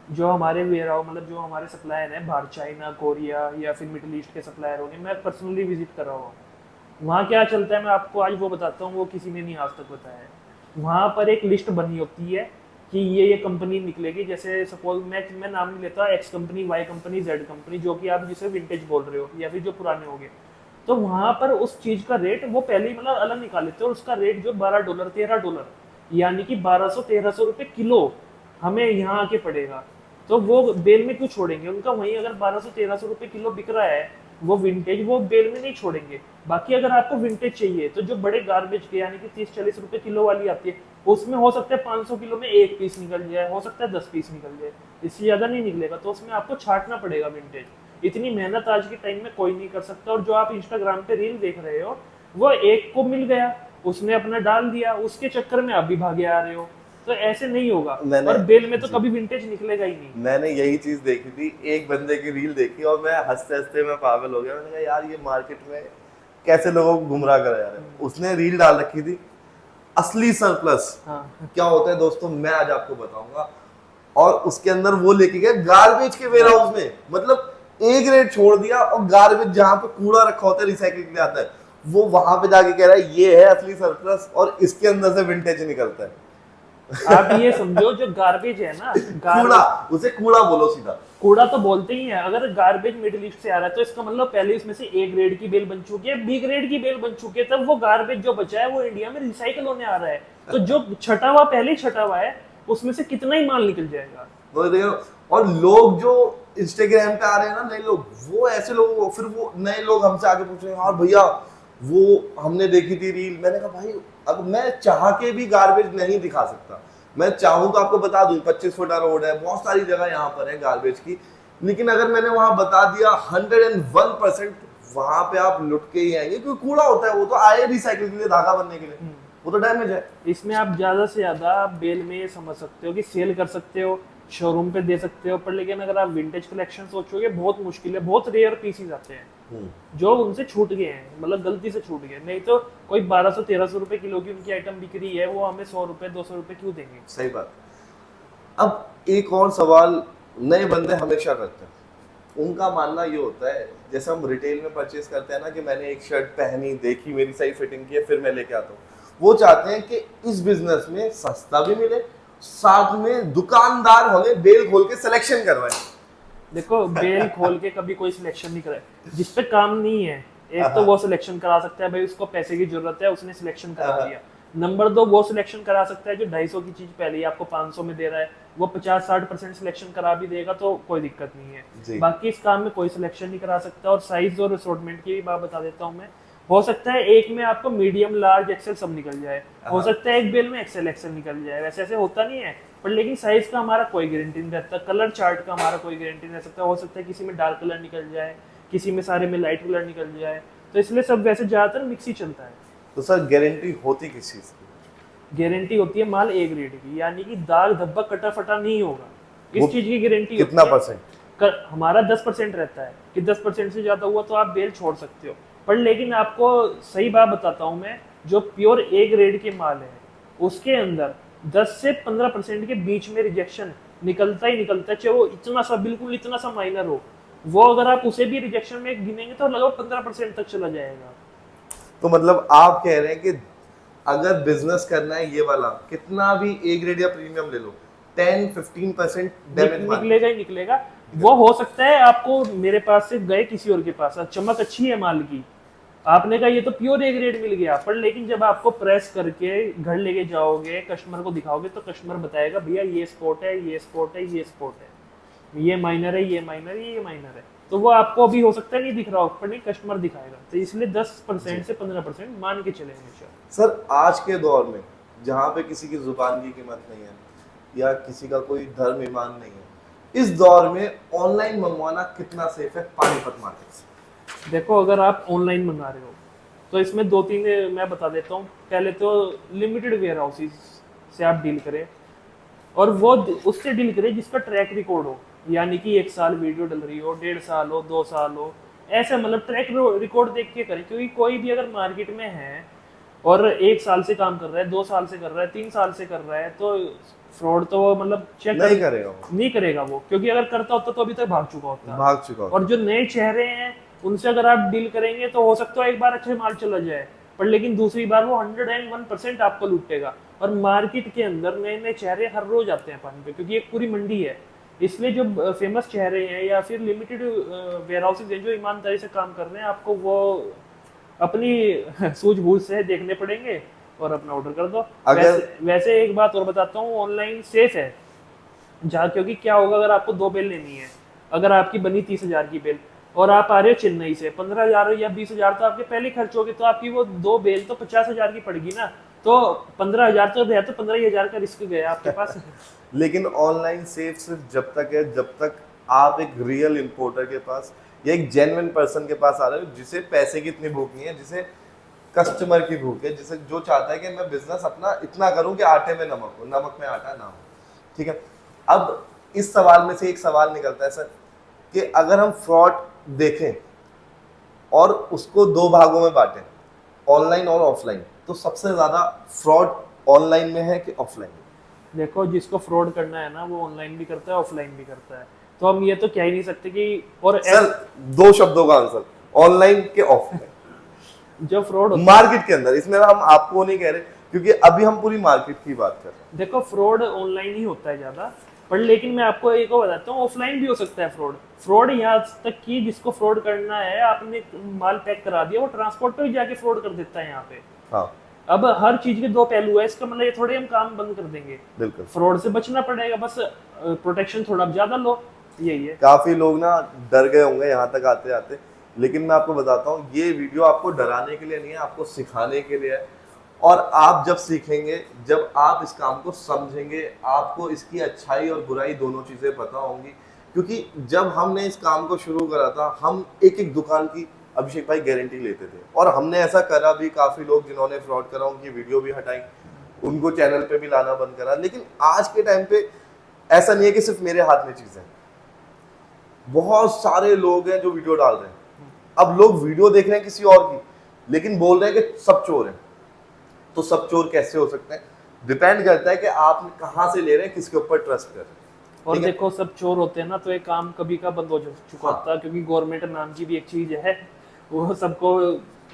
जो हमारे वेयरहाउस, मतलब जो हमारे सप्लायर हैं बाहर, चाइना, कोरिया या फिर मिडिल ईस्ट के सप्लायर होंगे, मैं पर्सनली विजिट कर रहा हूँ। वहाँ क्या चलता है मैं आपको आज वो बताता हूँ, वो किसी ने नहीं आज तक बताया है। वहाँ पर एक लिस्ट बनी होती है कि ये कंपनी निकलेगी, जैसे सपोज मैं नाम नहीं लेता, X company, Y company, Z company, जो कि आप जिसे विंटेज बोल रहे हो या फिर जो पुराने हो गए, तो वहाँ पर उस चीज़ का रेट वो पहले ही मतलब अलग निकाल लेते हैं, और उसका रेट जो $12, $13, यानी कि 1200-1300 रुपये किलो हमें यहाँ आके पड़ेगा। तो वो बेल में क्यों छोड़ेंगे उनका? वहीं अगर 1200-1300 रुपये किलो बिक रहा है वो विंटेज, वो बेल में नहीं छोड़ेंगे। बाकी अगर आपको विंटेज चाहिए तो जो बड़े गार्बेज के, यानी कि 30-40 रुपये किलो वाली आती है, उसमें हो सकता है 500 किलो में 1 पीस निकल जाए, हो सकता है 10 पीस निकल जाए, इससे ज़्यादा नहीं निकलेगा। तो उसमें आपको छांटना पड़ेगा विंटेज। इतनी मेहनत आज के टाइम में कोई नहीं कर सकता। और जो आप इंस्टाग्राम पे रील देख रहे हो, वो एक को मिल गया, उसने अपना डाल दिया, उसके चक्कर में आप भी भागे आ रहे हो, तो ऐसे नहीं होगा। और बेल में तो कभी विंटेज निकलेगा ही नहीं। मैंने यही चीज देखी थी, एक बंदे की रील देखी और मैं हंसते हंसते मैं पागल हो गया। मैंने कहा यार ये मार्केट में कैसे लोगों को गुमराह करा जा रहा है। उसने रील डाल रखी थी असली सरप्लस। क्या होता है दोस्तों, मैं आज आपको बताऊंगा। और उसके अंदर वो लेके गया गार्बेज के वेयर हाउस में, मतलब ए ग्रेड छोड़ दिया, और गार्बेज जहां पे कूड़ा रखा होता है, रिसाइकिल के लिए आता है, वो वहां पे जाके कह रहा है ये है असली सरप्लस, और इसके अंदर से विंटेज निकलता है। आप ये समझो, जो गार्बेज है ना, कूड़ा, उसे कूड़ा बोलो सीधा। कूड़ा तो बोलते ही है। अगर गार्बेज मिडिल ईस्ट से आ रहा है तो इसका मतलब पहले इसमें से ए ग्रेड की बेल बन चुकी है, बी ग्रेड की बेल बन चुकी है, तब वो गार्बेज जो बचा है वो इंडिया में रिसाइकल होने आ रहा है। तो जो छटा हुआ पहले ही छटा हुआ है, उसमें से कितना ही माल निकल जाएगा। और लोग जो इंस्टाग्राम पे आ रहे हैं ना, नए लोग, वो ऐसे लोग, फिर वो नए लोग हमसे आगे पूछ रहे हैं, हाँ भैया वो हमने देखी थी रील। मैंने कहा भाई अब मैं चाह के भी गार्बेज नहीं दिखा सकता। मैं चाहूँ तो आपको बता दूं 25 फुट रोड है, बहुत सारी जगह यहाँ पर है गार्बेज की, लेकिन अगर मैंने वहां बता दिया 101%, वहां पे आप लुट के ही आएंगे, क्योंकि कूड़ा होता है, वो तो आए रिसाइकिल के लिए, धागा बनने के लिए, वो तो डैमेज है। इसमें आप ज्यादा से ज्यादा बेल में ये समझ सकते हो कि सेल कर सकते हो, शोरूम पे दे सकते हो, पर लेकिन अगर आप विंटेज कलेक्शन सोचोगे बहुत मुश्किल है, बहुत रेयर पीसीज आते हैं जो उनसे छूट गए हैं, मतलब गलती से छूट गए, नहीं तो कोई 1200-1300 रुपए किलो की उनकी आइटम बिक रही है, वो हमें 100 रुपए 200 रुपए क्यों देंगे। सही बात। अब एक और सवाल नए बंदे हमेशा करते हैं, उनका मानना ये होता है, जैसे हम रिटेल में परचेज करते हैं ना, कि मैंने एक शर्ट पहनी, देखी, मेरी सही फिटिंग की है, फिर मैं लेके आता हूँ। वो चाहते हैं कि इस बिजनेस में सस्ता भी मिले, साथ में दुकानदार हमें बेल खोल के सिलेक्शन करवाए। देखो बेल खोल के कभी कोई सिलेक्शन नहीं कराए, जिस पे काम नहीं है एक तो वो सिलेक्शन करा सकता है, भाई उसको पैसे की जरूरत है, उसने सिलेक्शन करा दिया। नंबर 2, वो सिलेक्शन करा सकता है जो 250 की चीज पहले ही आपको 500 में दे रहा है, वो 50-60% सिलेक्शन करा भी देगा तो कोई दिक्कत नहीं है। बाकी इस काम में कोई सिलेक्शन नहीं करा सकता। और साइज और असॉर्टमेंट की भी बात बता देता हूँ मैं, हो सकता है एक में आपको मीडियम, लार्ज, एक्सेल सब निकल जाए, हो सकता है एक बेल में एक्सेल एक्सेल निकल जाए, वैसे ऐसे होता नहीं है, पर लेकिन साइज का हमारा कोई गारंटी नहीं रहता, कलर चार्ट का हमारा कोई गारंटी नहीं रह सकता, हो सकता है किसी में डार्क कलर निकल जाए, किसी में सारे में लाइट कलर निकल जाए, तो इसलिए सब वैसे ज्यादातर मिक्स ही चलता है। तो सर गारंटी होती किस चीज की? गारंटी होती है माल ए ग्रेड की, यानी कि दाग धब्बा कटा फटा नहीं होगा। किस चीज की गारंटी? कितना परसेंट? हमारा 10% रहता है कि 10% से ज्यादा हुआ तो आप बेल छोड़ सकते हो, पर लेकिन आपको सही बात बताता हूँ मैं, जो प्योर ए ग्रेड के माल है उसके अंदर 10 से 15% के बीच में रिजेक्शन निकलता ही निकलता है, चाहे वो इतना सा, बिल्कुल इतना सा माइनर हो, वो अगर आप उसे भी रिजेक्शन में गिनेंगे तो लगभग 15% तक चला जाएगा। तो मतलब आप कह रहे हैं कि अगर बिजनेस करना है ये वाला, कितना भी ए ग्रेड या प्रीमियम ले लो, 10-15% डैमेज निकलेगा ही निकलेगा। वो हो सकता है आपको मेरे पास से गए किसी और के पास, चमक अच्छी है माल की, आपने कहा ये तो प्योर ए ग्रेड मिल गया, पर लेकिन जब आपको प्रेस करके घर लेके जाओगे, कस्टमर को दिखाओगे, तो कस्टमर बताएगा भैया ये स्पॉट है, ये स्पॉट है, ये स्पॉट है, ये माइनर है, ये माइनर है, ये माइनर है, तो वो आपको भी हो सकता है नहीं दिख रहा हो, पर नहीं कस्टमर दिखाएगा, तो इसलिए 10% से 15% मान के चले हमेशा। सर आज के दौर में जहाँ पे किसी की जुबान की कीमत नहीं है या किसी का कोई धर्म ईमान नहीं है, इस दौर में ऑनलाइन मंगवाना कितना सेफ है पानीपत मार्केट से? देखो अगर आप ऑनलाइन मंगा रहे हो तो इसमें 2-3 मैं बता देता हूँ। पहले तो लिमिटेड वेयर हाउसेज से आप डील करें, और वो उससे डील करें जिसका ट्रैक रिकॉर्ड हो, यानी कि 1 साल वीडियो डल रही हो, 1.5 साल हो, 2 साल हो, ऐसे मतलब ट्रैक रिकॉर्ड देख के करें, क्योंकि कोई भी अगर मार्केट में है और 1 साल से काम कर रहा है, 2 साल से कर रहा है, 3 साल से कर रहा है, तो फ्रॉड तो वो मतलब चेक नहीं करेगा वो, क्योंकि अगर करता होता तो अभी तक भाग चुका होता। और जो नए चेहरे हैं उनसे अगर आप डील करेंगे तो हो सकता है एक बार अच्छे माल चला जाए, पर लेकिन दूसरी बार वो 101% आपको लूटेगा। और मार्केट के अंदर नए नए चेहरे हर रोज आते हैं पानी पे, क्योंकि एक पूरी मंडी है, इसलिए जो फेमस चेहरे हैं या फिर लिमिटेड वेयर हाउसेज हैं जो ईमानदारी से काम कर रहे हैं, आपको वो अपनी सूझबूझ से देखने पड़ेंगे और अपना ऑर्डर कर दो। वैसे एक बात और बताता हूँ, ऑनलाइन सेफ है जहाँ, क्योंकि क्या होगा अगर आपको 2 बेल लेनी है, अगर आपकी बनी 30,000 की बेल और आप आ रहे हो चेन्नई से, 15,000 या 20,000 तो आपके पहले खर्च होगे, तो आपकी वो 2 बेल तो 50,000 की पड़ेगी ना, तो 15,000 तो है, तो 15,000 का रिस्क गया आपके पास। लेकिन ऑनलाइन सेफ सिर्फ जब तक है जब तक आप एक रियल इंपोर्टर के पास या एक जेन्युइन पर्सन के पास आ रहे हो, जिसे पैसे की इतनी भूख नहीं है, जिसे कस्टमर की भूख है, जिसे जो चाहता है कि मैं बिजनेस अपना इतना करूं कि आटे में नमक हो, नमक में आटा ना हो। ठीक है, अब इस सवाल में से एक सवाल निकलता है सर, कि अगर हम फ्रॉड देखें और उसको 2 भागों में बांटें, ऑनलाइन और ऑफलाइन, तो सबसे ज्यादा फ्रॉड ऑनलाइन में है कि ऑफलाइन में? देखो जिसको फ्रॉड करना है ना वो ऑनलाइन भी करता है, ऑफलाइन भी करता है, तो हम ये तो कह ही नहीं सकते कि। और सर 2 शब्दों का आंसर, ऑनलाइन के ऑफलाइन। जो फ्रॉड मार्केट के अंदर, इसमें हम आपको नहीं कह रहे, क्योंकि अभी हम पूरी मार्केट की बात कर रहे हैं। देखो फ्रॉड ऑनलाइन ही होता है ज्यादा, पर लेकिन मैं आपको एक और बताता हूँ, ऑफलाइन भी हो सकता है फ्रॉड यहाँ तक कि जिसको फ्रॉड करना है, आपने माल पैक करा दिया, वो ट्रांसपोर्ट पे भी जाके फ्रॉड कर देता है यहाँ पे। हाँ। अब हर चीज के 2 पहलू है, इसका मतलब ये थोड़े हम काम बंद कर देंगे, बिल्कुल फ्रॉड से बचना पड़ेगा, बस प्रोटेक्शन थोड़ा ज्यादा लो, यही है। काफी लोग ना डर गए होंगे यहाँ तक आते आते, लेकिन मैं आपको बताता हूँ ये वीडियो आपको डराने के लिए नहीं है, आपको सिखाने के लिए है। और आप जब सीखेंगे, जब आप इस काम को समझेंगे, आपको इसकी अच्छाई और बुराई दोनों चीजें पता होंगी क्योंकि जब हमने इस काम को शुरू करा था, हम एक एक दुकान की अभिषेक भाई गारंटी लेते थे, और हमने ऐसा करा भी। काफी लोग जिन्होंने फ्रॉड करा उनकी वीडियो भी हटाई, उनको चैनल पे भी लाना बंद करा। लेकिन आज के टाइम पे ऐसा नहीं है कि सिर्फ मेरे हाथ में चीज है, बहुत सारे लोग हैं जो वीडियो डाल रहे हैं। अब लोग वीडियो देख रहे हैं किसी और की, लेकिन बोल रहे हैं कि सब चोर हैं। तो सब चोर कैसे हो सकते हैं? डिपेंड करता है कि आप कहाँ से ले रहे हैं, किसके ऊपर ट्रस्ट कर रहे हैं। और देखो सब चोर होते हैं ना, तो एक काम कभी का बंद हो चुका हाँ। होता है, क्योंकि गवर्नमेंट नाम की भी एक चीज है, वो सबको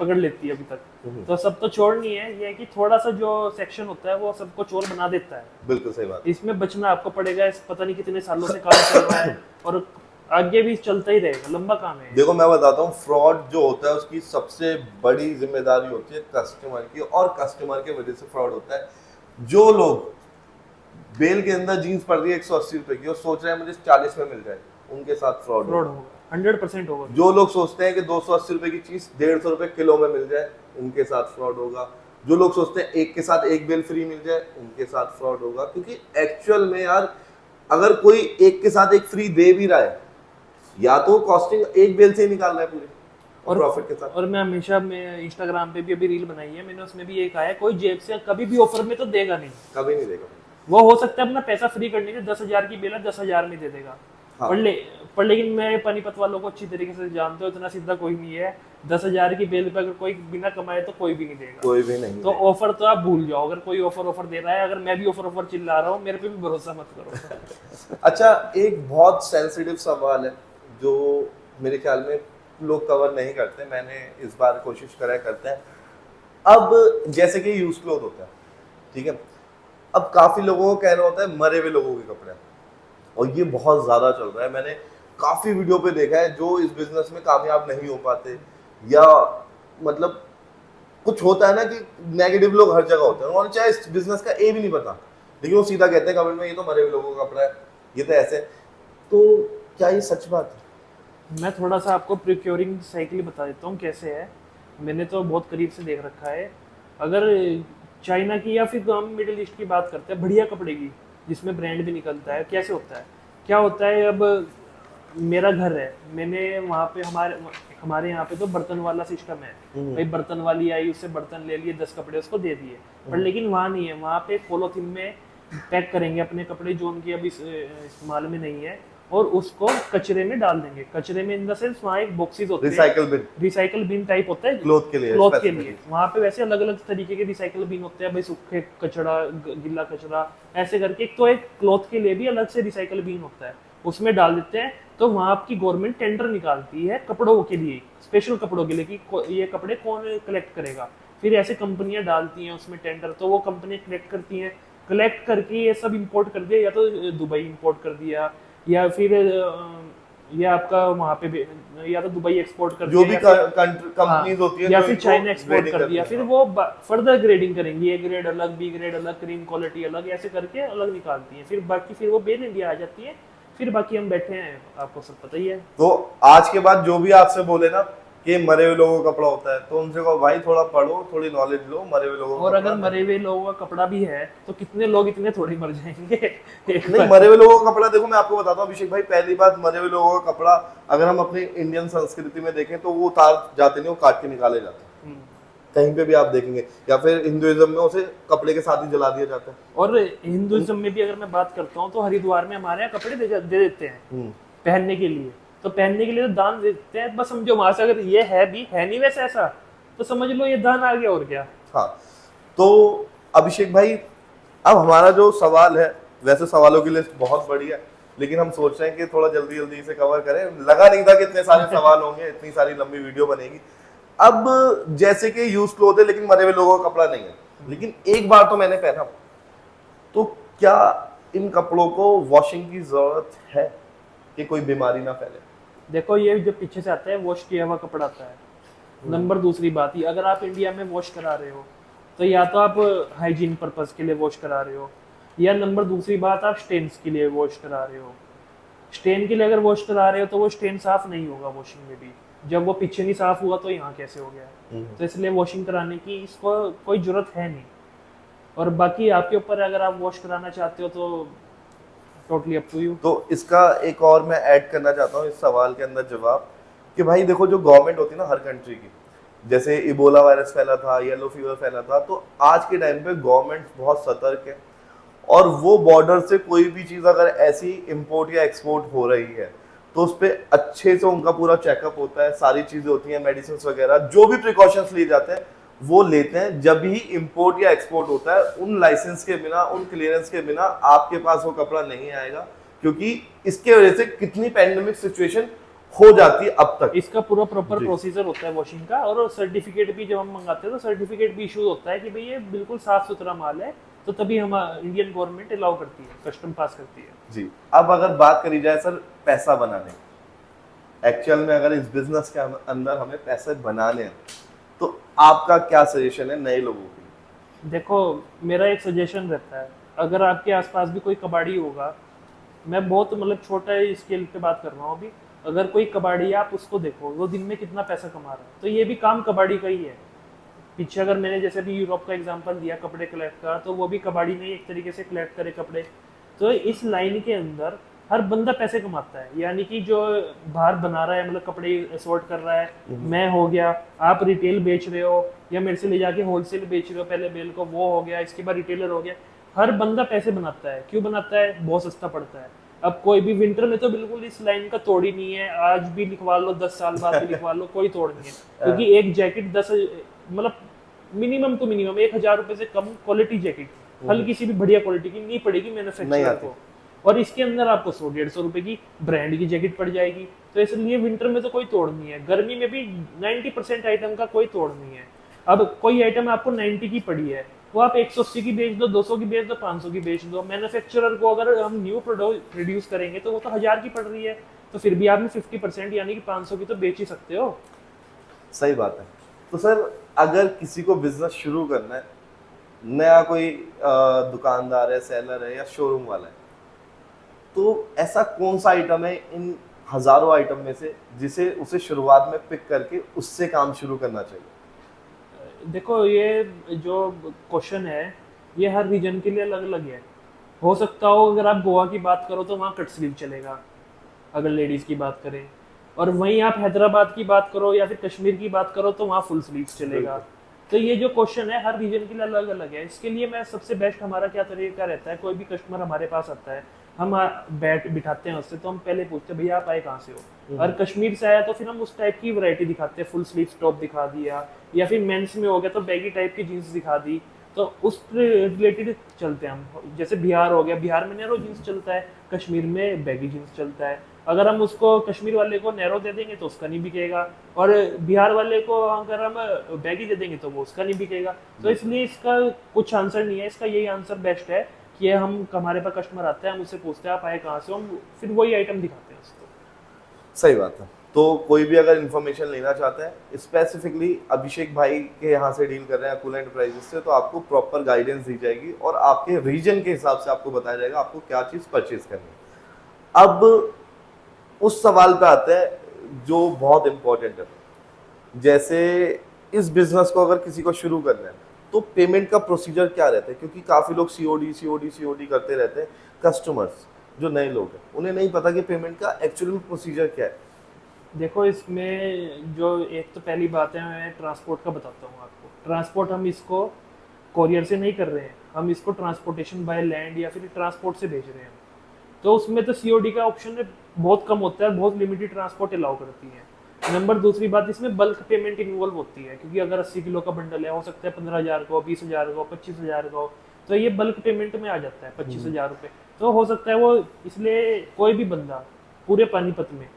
पकड़ लेती है अभी तक। तो सब तो चोर नहीं है, ये है कि थोड़ा सा जो सेक्शन होता है वो सबको चोर बना देता है। बिल्कुल सही बात। इसमें बचना आपको पड़ेगा। इस पता नहीं कितने सालों से काम चल रहा है और आगे भी चलता ही रहेगा, लंबा काम है। देखो मैं बताता हूँ, फ्रॉड जो होता है उसकी सबसे बड़ी जिम्मेदारी होती है कस्टमर की, और कस्टमर के वजह से फ्रॉड होता है। जो लोग बेल के अंदर जीन्स पड़ रही है 180 रुपए की और सोच रहे हैं मुझे 40 में मिल जाए, उनके साथ फ्रॉड होगा, 100% होगा। जो लोग सोचते हैं कि 280 रुपए की चीज 150 रुपए किलो में मिल जाए, उनके साथ फ्रॉड होगा। जो लोग सोचते हैं एक के साथ एक बेल फ्री मिल जाए, उनके साथ फ्रॉड होगा। क्योंकि एक्चुअल में यार, अगर कोई एक के साथ एक फ्री दे भी रहा है, या तो कॉस्टिंग एक बेल से ही निकाल रहा है पूरी, और प्रॉफिट के साथ। और मैं इंस्टाग्राम पे भी अभी रील बनाई है मैंने, उसमें भी एक आया, कोई जेब से कभी भी ऑफर में तो देगा नहीं, कभी नहीं देगा। वो हो सकता है अपना पैसा फ्री करने के 10,000 की बेल है 10,000 में दे देगा। हाँ। पर लेकिन मैं पानीपत वालों को अच्छी तरीके से जानते हो, इतना सीधा कोई नहीं है। 10,000 की बेल पे अगर कोई बिना कमाए तो कोई भी नहीं देगा, कोई भी नहीं। तो ऑफर तो आप भूल जाओ। अगर कोई ऑफर दे रहा है, अगर मैं भी ऑफर चिल्ला रहा हूँ, मेरे पे भी भरोसा मत करो। अच्छा, एक बहुत सेंसिटिव सवाल है जो मेरे ख्याल में लोग कवर नहीं करते, मैंने इस बार कोशिश करा करते हैं। अब जैसे कि यूज क्लोथ होता है, ठीक है, अब काफी लोगों को कहना होता है मरे हुए लोगों के कपड़े, और ये बहुत ज्यादा चल रहा है। मैंने काफी वीडियो पे देखा है जो इस बिजनेस में कामयाब नहीं हो पाते, या मतलब कुछ होता है ना कि नेगेटिव लोग हर जगह होते हैं, उन्होंने चाहे इस बिजनेस का ए भी नहीं पता, लेकिन वो सीधा कहते हैं कमेंट में ये तो मरे हुए लोगों का कपड़ा है, ये तो ऐसे। तो क्या ये सच बात है? मैं थोड़ा सा आपको प्रिक्योरिंग साइकिल बता देता हूँ कैसे है। मैंने तो बहुत करीब से देख रखा है। अगर चाइना की या फिर हम मिडिल ईस्ट की बात करते हैं, बढ़िया कपड़े की जिसमें ब्रांड भी निकलता है, कैसे होता है, क्या होता है। अब मेरा घर है, मैंने वहाँ पे हमारे यहाँ पे तो बर्तन वाला सिस्टम है, भाई बर्तन वाली आई, उससे बर्तन ले लिए, 10 कपड़े उसको दे दिए। पर लेकिन वहाँ नहीं है, वहाँ पे पॉलीथीन में पैक करेंगे अपने कपड़े जो उनके अभी इस्तेमाल में नहीं है, और उसको कचरे में डाल देंगे। कचरे में इन द सेंस वहाँ एक बॉक्सेस होते हैं, रिसाइकल बिन टाइप होता है क्लॉथ के लिए। वहाँ पे वैसे अलग अलग तरीके के रिसाइकल बिन होते हैं, भाई सूखे कचरा, गीला कचरा, ऐसे करके। तो एक क्लॉथ के लिए भी अलग से रिसाइकल बिन होता है, उसमें डाल देते हैं। तो वहाँ आपकी गवर्नमेंट टेंडर निकालती है कपड़ों के लिए, स्पेशल कपड़ों के लिए, कि ये कपड़े कौन कलेक्ट करेगा। फिर ऐसे कंपनियां डालती हैं उसमें टेंडर, तो वो कंपनियां कलेक्ट करती हैं, कलेक्ट करके ये सब इंपोर्ट कर दिया, या तो दुबई इंपोर्ट कर दिया, या फिर ये आपका वहाँ पे या तो दुबई एक्सपोर्ट कर जो दिया, भी कंपनीज होती है, या फिर चाइना एक्सपोर्ट कर दिया। फिर वो फर्दर ग्रेडिंग करेंगी, ए ग्रेड अलग, बी ग्रेड अलग, क्रीम क्वालिटी अलग, ऐसे करके अलग निकालती हैं। फिर बाकी फिर वो बेल इंडिया आ जाती है। फिर बाकी हम बैठे हैं, आपको सब पता ही है। तो आज के बाद जो भी आपसे बोले ना कि मरे हुए लोगों का कपड़ा होता है, तो उनसे कहो भाई थोड़ा पढ़ो, थोड़ी नॉलेज लो मरे हुए लोगों का। और अगर मरे हुए लोगों का कपड़ा भी है तो कितने लोग इतने थोड़ी मर जाएंगे। नहीं, मरे हुए लोगों का कपड़ा देखो, मैं आपको बताता हूँ अभिषेक भाई, पहली बात, मरे हुए लोगों का कपड़ा अगर हम अपनी इंडियन संस्कृति में देखें तो वो उतार जाते नहीं, वो काट के निकाले जाते हैं। कहीं पे भी आप देखेंगे, या फिर हिंदुइज्म में उसे कपड़े के साथ ही जला दिया जाता है। और हिंदुइज्म में भी अगर मैं बात करता हूँ तो हरिद्वार में हमारे यहाँ कपड़े दे देते हैं पहनने के लिए, तो पहनने के लिए तो दान देते हैं। बस समझो वहां से अगर ये है भी है नहीं वैसे ऐसा, तो समझ लो ये दान आ गया, और क्या। हाँ, तो अभिषेक भाई, अब हमारा जो सवाल है, वैसे सवालों की लिस्ट बहुत बड़ी है, लेकिन हम सोच रहे हैं कि थोड़ा जल्दी जल्दी इसे कवर करें। लगा नहीं था कि इतने सारे सवाल होंगे, इतनी सारी लंबी वीडियो बनेगी। अब जैसे कि यूज क्लोथ है लेकिन मरे हुए लोगों का कपड़ा नहीं है, लेकिन एक बार तो मैंने पहना, तो क्या इन कपड़ों को वॉशिंग की जरूरत है कि कोई बीमारी ना फैले? देखो, ये जो पीछे से आता है वॉश किया हुआ कपड़ा आता है। नंबर दूसरी बात, ही अगर आप इंडिया में वॉश करा रहे हो तो या तो आप हाइजीन पर्पस के लिए वॉश करा रहे हो, या नंबर दूसरी बात आप स्टेन्स के लिए वॉश करा रहे हो। स्टेन के लिए अगर वॉश करा रहे हो तो वो स्टेन साफ नहीं होगा वॉशिंग में भी। जब वो पीछे नहीं साफ हुआ तो यहाँ कैसे हो गया। तो इसलिए वॉशिंग कराने की इसको कोई जरूरत है नहीं। और बाकी आपके ऊपर, अगर आप वॉश कराना चाहते हो तो टोटली अप टू यू। तो इसका एक और मैं ऐड करना चाहता हूँ इस सवाल के अंदर जवाब, कि भाई देखो जो गवर्नमेंट होती है ना हर कंट्री की, जैसे इबोला वायरस फैला था, येलो फीवर फैला था, तो आज के टाइम पे गवर्नमेंट बहुत सतर्क है और वो बॉर्डर से कोई भी चीज़ अगर ऐसी इंपोर्ट या एक्सपोर्ट हो रही है तो उस पर अच्छे से उनका पूरा चेकअप होता है, सारी चीज़ें होती हैं, मेडिसिन वगैरह जो भी प्रिकॉशंस लिए जाते हैं वो लेते हैं। जब भी इंपोर्ट या एक्सपोर्ट होता है उन लाइसेंस के बिना, उन क्लियरेंस के बिना आपके पास वो कपड़ा नहीं आएगा, क्योंकि इसके वजह से कितनी पैंडेमिक सिचुएशन हो जाती है अब तक। इसका पूरा प्रॉपर प्रोसीजर होता है वॉशिंग का, और सर्टिफिकेट भी जब हम मंगाते हैं तो सर्टिफिकेट भी इशू होता है कि भाई ये बिल्कुल साफ सुथरा माल है, तो तभी हम इंडियन गवर्नमेंट अलाउ करती है, कस्टम पास करती है। जी, अब अगर बात करी जाए सर पैसा बनाने, एक्चुअल में अगर इस बिजनेस के अंदर हमें पैसे बनाने हैं तो आपका क्या सजेशन है नए लोगों के लिए? देखो, मेरा एक सजेशन रहता है, अगर आपके आसपास भी कोई कबाड़ी होगा, मैं बहुत मतलब छोटा स्केल पे बात कर रहा हूँ अभी, अगर कोई कबाड़ी है आप उसको देखो वो दिन में कितना पैसा कमा रहा है, तो ये भी काम कबाड़ी का ही है। पीछे अगर मैंने जैसे भी यूरोप का एग्जांपल दिया कपड़े कलेक्ट का, तो वो भी कबाड़ी ने एक तरीके से कलेक्ट करे कपड़े। तो इस लाइन के अंदर हर बंदा पैसे कमाता है, यानी कि जो बाहर बना रहा है मतलब कपड़े सॉर्ट कर रहा है, मैं हो गया, आप रिटेल बेच रहे हो या मेरे से ले जाके होलसेल बेच रहे हो पहले बेल को, वो हो गया, इसके बाद रिटेलर हो गया, हर बंदा पैसे बनाता है। क्यों बनाता है? बहुत सस्ता पड़ता है। अब कोई भी विंटर में तो बिल्कुल इस लाइन का तोड़ ही नहीं है, आज भी लिखवा लो 10 साल बाद भी लिखवा लो, कोई तोड़ नहीं है, क्योंकि एक जैकेट 10 मतलब मिनिमम टू मिनिमम 1000 रुपए से कम क्वालिटी जैकेट हल्की सी भी बढ़िया क्वालिटी की नहीं पड़ेगी मैन्युफैक्चरर को, और इसके अंदर आपको 100-150 रुपए की ब्रांड की जैकेट पड़ जाएगी। तो इसलिए विंटर में तो कोई तोड़ नहीं है, गर्मी में भी 90% आइटम का कोई तोड़ नहीं है। अब कोई आइटम आपको 90 की पड़ी है, वो आप 180 की बेच दो, 200 की बेच दो, 500 की बेच दो, मैन्युफैक्चरर को अगर हम न्यू प्रोड्यूस करेंगे तो वो तो 1000 की पड़ रही है, तो फिर भी आपने 50% यानी कि 500 की तो बेच ही सकते हो। सही बात है। तो सर अगर किसी को बिजनेस शुरू करना है, नया कोई दुकानदार है, सेलर है या शोरूम वाला है, तो ऐसा कौन सा आइटम है इन हजारों आइटम में से जिसे उसे शुरुआत में पिक करके उससे काम शुरू करना चाहिए? देखो, ये जो क्वेश्चन है ये हर रीजन के लिए अलग अलग है। हो सकता हो अगर आप गोवा की बात करो तो वहाँ कट स्लीव चलेगा, अगर लेडीज की बात करें, और वहीं आप हैदराबाद की बात करो या फिर कश्मीर की बात करो तो वहाँ फुल स्लीव चलेगा। तो ये जो क्वेश्चन है हर रीजन के लिए अलग अलग है। इसके लिए मैं सबसे बेस्ट हमारा क्या तरीका रहता है, कोई भी कस्टमर हमारे पास आता है, हम बिठाते हैं उससे, तो हम पहले पूछते हैं भैया आप आए कहाँ से हो, अगर कश्मीर से आया तो फिर हम उस टाइप की वैरायटी दिखाते हैं, फुल स्लीव टॉप दिखा दिया, या फिर मेंस में हो गया तो बैगी टाइप की जीन्स दिखा दी, तो उस रिलेटेड चलते हैं हम। जैसे बिहार हो गया, बिहार में नैरो जीन्स चलता है, कश्मीर में बैगी जीन्स चलता है। अगर हम उसको कश्मीर वाले को नैरो दे देंगे तो उसका नहीं बिकेगा, और बिहार वाले को अगर हम बैगी दे देंगे तो वो उसका नहीं बिकेगा। तो इसलिए इसका कुछ आंसर नहीं है, इसका यही आंसर बेस्ट है कि हम हमारे पास कस्टमर आते हैं, हम उससे पूछते हैं आप आए कहाँ से, हम फिर वही आइटम दिखाते हैं उसको। सही बात है। तो कोई भी अगर इन्फॉर्मेशन लेना चाहता है स्पेसिफिकली अभिषेक भाई के यहाँ से डील कर रहे हैं अकूल एंटरप्राइजेस से, तो आपको प्रॉपर गाइडेंस दी जाएगी और आपके रीजन के हिसाब से आपको बताया जाएगा आपको क्या चीज़ परचेज करनी है। अब उस सवाल पे आते हैं जो बहुत इंपॉर्टेंट है, जैसे इस बिजनेस को अगर किसी को शुरू करना है तो पेमेंट का प्रोसीजर क्या रहता है, क्योंकि काफ़ी लोग सीओडी करते रहते हैं। कस्टमर्स जो नए लोग हैं उन्हें नहीं पता कि पेमेंट का एक्चुअली में प्रोसीजर क्या है। देखो, इसमें जो एक तो पहली बात है, मैं ट्रांसपोर्ट का बताता हूँ आपको। ट्रांसपोर्ट हम इसको कोरियर से नहीं कर रहे हैं, हम इसको ट्रांसपोर्टेशन बाय लैंड या फिर ट्रांसपोर्ट से भेज रहे हैं। तो उसमें तो सीओडी का ऑप्शन बहुत कम होता है, बहुत लिमिटेड ट्रांसपोर्ट अलाउ करती है। नंबर दूसरी बात, इसमें बल्क पेमेंट इन्वॉल्व होती है, क्योंकि अगर 80 किलो का बंडल है, हो सकता है 15,000 का हो, 20,000 का हो, 25,000 का हो, तो ये बल्क पेमेंट में आ जाता है 25,000 रुपये। तो हो सकता है वो, इसलिए कोई भी बंदा पूरे पानीपत में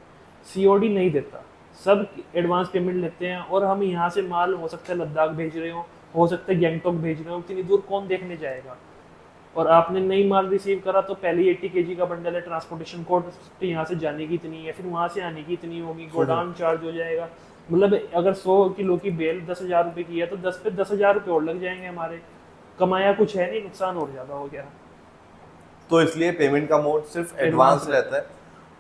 सीओडी नहीं देता, सब एडवांस पेमेंट लेते हैं। और हम यहाँ से माल हो सकता है लद्दाख भेज रहे हो सकता है गैंगटॉक भेज रहे हो, इतनी दूर कौन देखने जाएगा। और आपने नई माल रिसीव करा तो पहले ही 80 kg का बंडल है, ट्रांसपोर्टेशन कॉस्ट यहाँ से जाने की इतनी है, फिर वहाँ से आने की इतनी होगी, गोडाउन चार्ज हो जाएगा। मतलब अगर 100 किलो की बेल 10,000 रुपये की है तो 10 पे 10,000 रुपये और लग जाएंगे हमारे। कमाया कुछ है नहीं, नुकसान और ज़्यादा हो गया। तो इसलिए पेमेंट का मोड सिर्फ एडवांस रहता है।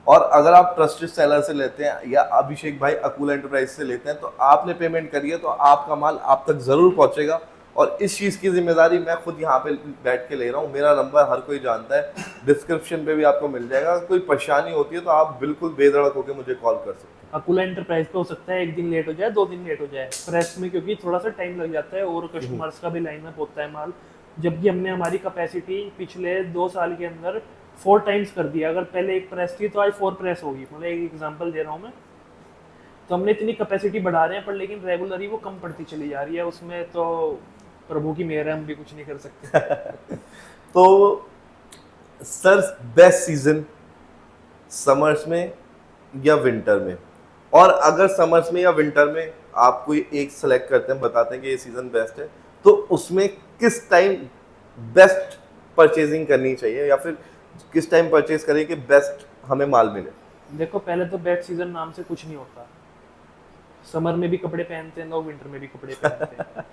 और अगर आप ट्रस्टेड सेलर से लेते हैं या अभिषेक भाई अकूल एंटरप्राइज से लेते हैं तो आपने पेमेंट करी है तो आपका माल आप तक ज़रूर पहुंचेगा और इस चीज़ की जिम्मेदारी मैं खुद यहाँ पे बैठ के ले रहा हूँ। मेरा नंबर हर कोई जानता है, डिस्क्रिप्शन पे भी आपको मिल जाएगा। कोई परेशानी होती है तो आप बिल्कुल बेधड़क होकर मुझे कॉल कर सकते हैं। अकुला एंटरप्राइज पे हो सकता है एक दिन लेट हो जाए, 2 दिन लेट हो जाए प्रेस में, क्योंकि थोड़ा सा टाइम लग जाता है और कस्टमर्स का भी लाइनअप होता है माल। जबकि हमने हमारी कैपेसिटी पिछले 2 साल के अंदर 4 टाइम्स कर दिया। अगर पहले एक प्रेस थी तो आज 4 प्रेस होगी, मतलब एक एग्जांपल दे रहा हूँ मैं। तो हमने इतनी कैपेसिटी बढ़ा रहे हैं, पर लेकिन रेगुलर ही वो कम पड़ती चली जा रही है। उसमें तो प्रभु की मेहर है, हम भी कुछ नहीं कर सकते। तो सर, बेस्ट सीजन समर्स में या विंटर में? और अगर समर्स में या विंटर में आप कोई एक सेलेक्ट करते हैं, बताते हैं कि ये सीजन बेस्ट है, तो उसमें किस टाइम बेस्ट परचेजिंग करनी चाहिए, या फिर किस टाइम परचेज करें कि बेस्ट हमें माल मिले? देखो, पहले तो बेस्ट सीजन नाम से कुछ नहीं होता। समर में भी कपड़े पहनते हैं लोग, विंटर में भी कपड़े पहनते हैं।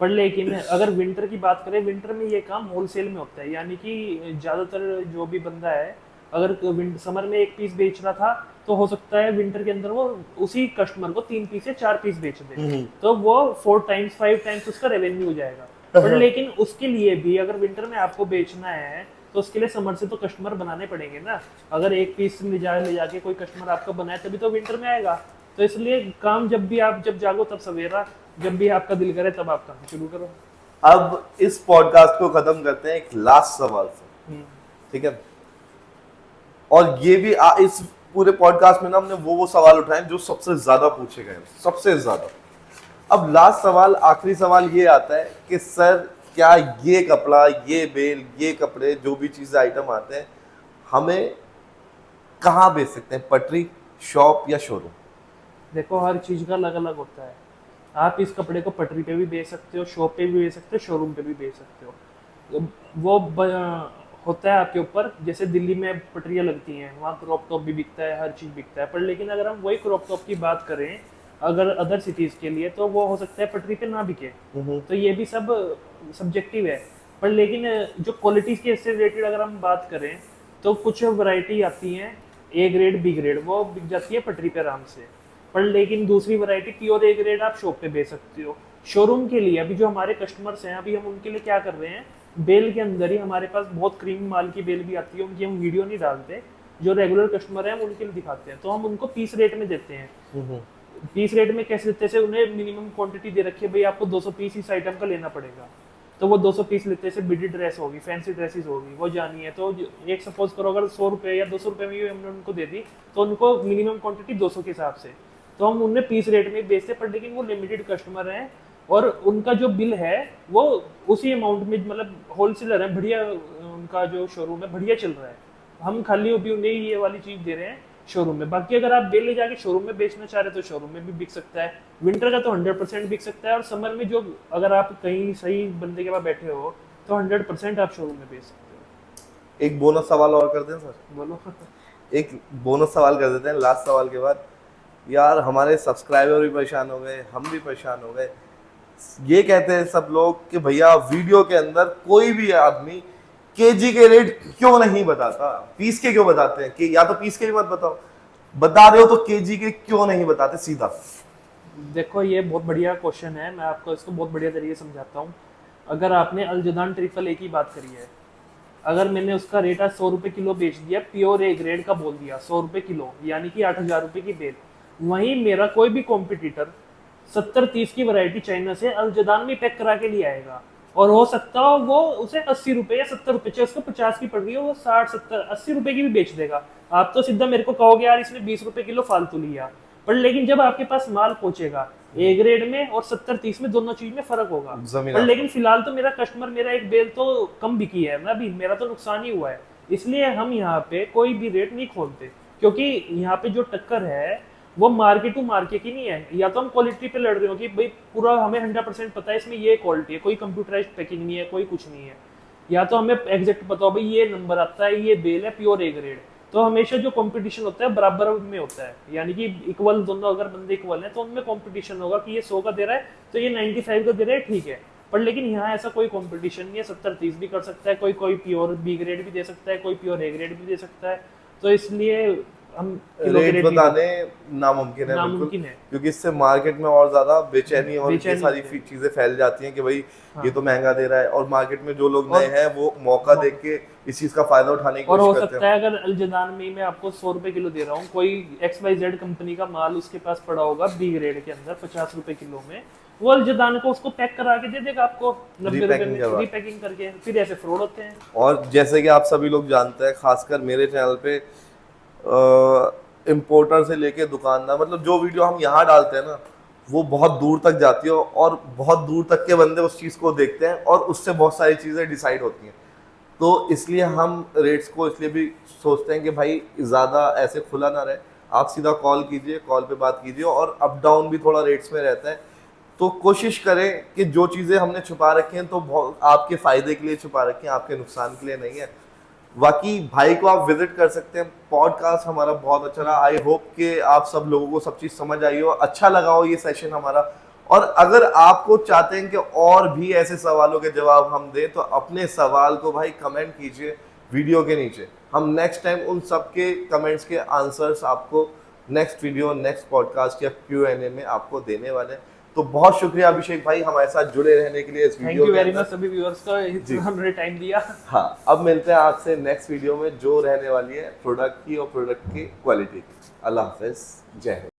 पर लेकिन अगर विंटर की बात करें, विंटर में ये काम होलसेल में होता है। यानी कि ज़्यादातर जो भी बंदा है, अगर समर में एक पीस बेच रहा था, तो हो सकता है विंटर के अंदर वो उसी कस्टमर को 3 पीस या 4 पीस बेच दे, तो वो 4 टाइम्स 5 टाइम्स उसका रेवेन्यू हो जाएगा। पर लेकिन उसके लिए भी अगर विंटर में आपको बेचना है, तो उसके लिए समर से तो कस्टमर बनाने पड़ेंगे ना। अगर एक पीस ले जाके कोई कस्टमर आपका बनाए, तभी तो विंटर में आएगा। तो इसलिए काम जब जागो तब सवेरा, जब भी आपका दिल करे तब आप काम शुरू करो। अब इस पॉडकास्ट को खत्म करते हैं एक लास्ट सवाल से, ठीक है? और ये भी इस पूरे पॉडकास्ट में ना हमने वो सवाल उठाए जो सबसे ज्यादा पूछे गए, सबसे ज्यादा। अब लास्ट सवाल, आखिरी सवाल ये आता है कि सर, क्या ये कपड़ा, ये बेल, ये कपड़े, जो भी चीजें आइटम आते हैं, हमें कहाँ बेच सकते हैं? पटरी, शॉप या शोरूम? देखो, हर चीज का अलग अलग होता है। आप इस कपड़े को पटरी पे भी बेच सकते हो, शॉप पे भी बेच सकते हो, शोरूम पे भी बेच सकते हो। वो होता है आपके ऊपर। जैसे दिल्ली में पटरियाँ लगती हैं, वहाँ क्रॉप टॉप भी बिकता है, हर चीज़ बिकता है। पर लेकिन अगर हम वही क्रॉप टॉप की बात करें अगर अदर सिटीज़ के लिए, तो वो हो सकता है पटरी पे ना बिके। तो ये भी सब सब्जेक्टिव है। पर लेकिन जो क्वालिटी के से रिलेटेड अगर हम बात करें, तो कुछ वैरायटी आती हैं ए ग्रेड बी ग्रेड, वो बिक जाती है पटरी पे आराम से। पर लेकिन दूसरी वैरायटी प्योर ए ग्रेड आप शॉप पे बेच सकते हो। शोरूम के लिए अभी जो हमारे कस्टमर्स हैं, अभी हम उनके लिए क्या कर रहे हैं, बेल के अंदर ही हमारे पास बहुत क्रीम माल की बेल भी आती है, उनकी हम वीडियो नहीं डालते। जो रेगुलर कस्टमर है हम उनके लिए दिखाते हैं, तो हम उनको पीस रेट में देते हैं। पीस रेट में कैसे देते हैं, उन्हें मिनिमम क्वांटिटी दे रखी है, भाई आपको 200 पीस इस आइटम का लेना पड़ेगा। तो वो 200 पीस लेते हैं। बिडी ड्रेस होगी, फैंसी ड्रेसेस होगी, वो जानी है। तो एक सपोज करो अगर 100 रुपये या 200 रुपये में भी हमने उनको दे दी, तो उनको मिनिमम क्वांटिटी 200 के हिसाब से, तो हम उन्हें पीस रेट में बेचते। पर लेकिन वो लिमिटेड कस्टमर हैं और उनका जो बिल है वो उसी अमाउंट में, मतलब होलसेलर है, बढ़िया उनका जो शोरूम है बढ़िया चल रहा है। हम खाली अभी उन्हें ये वाली चीज दे रहे हैं शोरूम में। बाकी अगर आप बेल ले जाके शोरूम में बेचना चाह रहे हो तो शोरूम में भी बिक सकता है। विंटर का तो 100% बिक सकता है, और समर में जो अगर आप कहीं सही बंदे के पास बैठे हो तो 100% आप शोरूम में बेच सकते हो। एक बोनस सवाल और कर दें सर? बोलो। एक बोनस सवाल कर देते हैं लास्ट सवाल के बाद। यार, हमारे सब्सक्राइबर भी परेशान हो गए, हम भी परेशान हो गए। ये कहते हैं सब लोग कि भैया वीडियो के अंदर कोई भी आदमी केजी के रेट क्यों नहीं बताता, पीस के क्यों बताते हैं? कि या तो पीस के ही मत बताओ, बता रहे हो तो केजी के क्यों नहीं बताते सीधा? देखो, ये बहुत बढ़िया क्वेश्चन है, मैं आपको इसको बहुत बढ़िया तरीके से समझाता हूँ। अगर आपने अल्जदान ट्रिपल ए की बात करी है, अगर मैंने उसका रेट आज 100 रुपये किलो बेच दिया, प्योर ए ग्रेड का बोल दिया 100 रुपये किलो, यानी कि 8,000 रुपये की बेल। वहीं मेरा कोई भी कॉम्पिटिटर 70-30 की वैरायटी चाइना से अल्जदान में पैक करा के लिए आएगा, और हो सकता हो वो उसे 80 रुपये या 70 रुपये, चाहे उसको 50 की पड़ रही हो, वो 60, 70, 80 रुपये की भी बेच देगा। आप तो सीधा मेरे को कहोगे यार इसने 20 रुपये किलो फालतू लिया। पर लेकिन जब आपके पास माल पहुंचेगा, ए ग्रेड में और 70-30 में, दोनों चीज में फर्क होगा। पर लेकिन फिलहाल तो मेरा कस्टमर, मेरा एक बेल तो कम बिकी है, मैं भी, मेरा तो नुकसान ही हुआ है। इसलिए हम यहाँ पे कोई भी रेट नहीं खोलते, क्योंकि यहाँ पे जो टक्कर है वो मार्केट टू मार्केट ही नहीं है। या तो हम क्वालिटी पे लड़ रहे हो कि भाई पूरा हमें 100% पता है इसमें ये क्वालिटी है, कोई कंप्यूटराइज्ड पैकिंग नहीं है, कोई कुछ नहीं है। या तो हमें एग्जैक्ट पता हो भाई ये नंबर आता है, ये बेल है प्योर ए ग्रेड। तो हमेशा जो कंपटीशन होता है बराबर में होता है, यानी कि इक्वल, दोनों अगर बंदे इक्वल हैं तो उनमें कंपटीशन होगा कि ये 100 का दे रहा है तो ये 95 का दे रहा है, ठीक है। पर लेकिन यहाँ ऐसा कोई कंपटीशन नहीं है, 70-30 भी कर सकता है कोई, कोई प्योर बी ग्रेड भी दे सकता है, कोई प्योर ए ग्रेड भी दे सकता है। तो इसलिए हम किलो के रेट रेट नहीं बताने नामुमकिन है बिल्कुल, नामुमकिन है। क्योंकि इससे मार्केट में और ज्यादा बेचैनी और ये बेचैनी सारी होती है। चीजें फैल जाती हैं कि भाई हाँ। ये तो महंगा दे रहा है, और मार्केट में जो लोग नए और हैं वो मौका देख के इस चीज का फायदा उठाने की और हो कोशिश करते सकता हैं। है अगर अल-जनान में ही मैं आपको 100 रुपए किलो दे रहा हूँ, कोई XYZ कंपनी का माल उसके पास पड़ा होगा बी ग्रेड के अंदर 50 रुपए किलो में, वो अल-जनान को उसको पैक करा के दे देगा आपको 90 रुपए रीपैकिंग में, करवा, रीपैकिंग करके। फिर ऐसे फ्रॉड होते हैं। और जैसे कि आप सभी लोग जानते हैं, खासकर मेरे चैनल पे इम्पोर्टर से लेके दुकानदार, मतलब जो वीडियो हम यहाँ डालते हैं ना वो बहुत दूर तक जाती है, और बहुत दूर तक के बंदे उस चीज़ को देखते हैं और उससे बहुत सारी चीज़ें डिसाइड होती हैं। तो इसलिए हम रेट्स को इसलिए भी सोचते हैं कि भाई ज़्यादा ऐसे खुला ना रहे, आप सीधा कॉल कीजिए, कॉल पे बात कीजिए, और अप डाउन भी थोड़ा रेट्स में रहता है। तो कोशिश करें कि जो चीज़ें हमने छुपा रखी हैं तो बहुत आपके फ़ायदे के लिए छुपा रखी हैं, आपके नुकसान के लिए नहीं है। बाकी भाई को आप विजिट कर सकते हैं। पॉडकास्ट हमारा बहुत अच्छा रहा, आई होप कि आप सब लोगों को सब चीज़ समझ आई हो, अच्छा लगा हो ये सेशन हमारा। और अगर आपको चाहते हैं कि और भी ऐसे सवालों के जवाब हम दें तो अपने सवाल को भाई कमेंट कीजिए वीडियो के नीचे, हम नेक्स्ट टाइम उन सब के कमेंट्स के आंसर्स आपको नेक्स्ट वीडियो, नेक्स्ट पॉडकास्ट या Q&A में आपको देने वाले हैं। तो बहुत शुक्रिया अभिषेक भाई हमारे साथ जुड़े रहने के लिए इस थैंक वीडियो यू के वेरी अंदर। मच सभी व्यूअर्स का, इतना हमने टाइम दिया। हाँ, अब मिलते हैं आपसे नेक्स्ट वीडियो में जो रहने वाली है प्रोडक्ट की और प्रोडक्ट की क्वालिटी की। अल्लाह हाफिज, जय हिंद।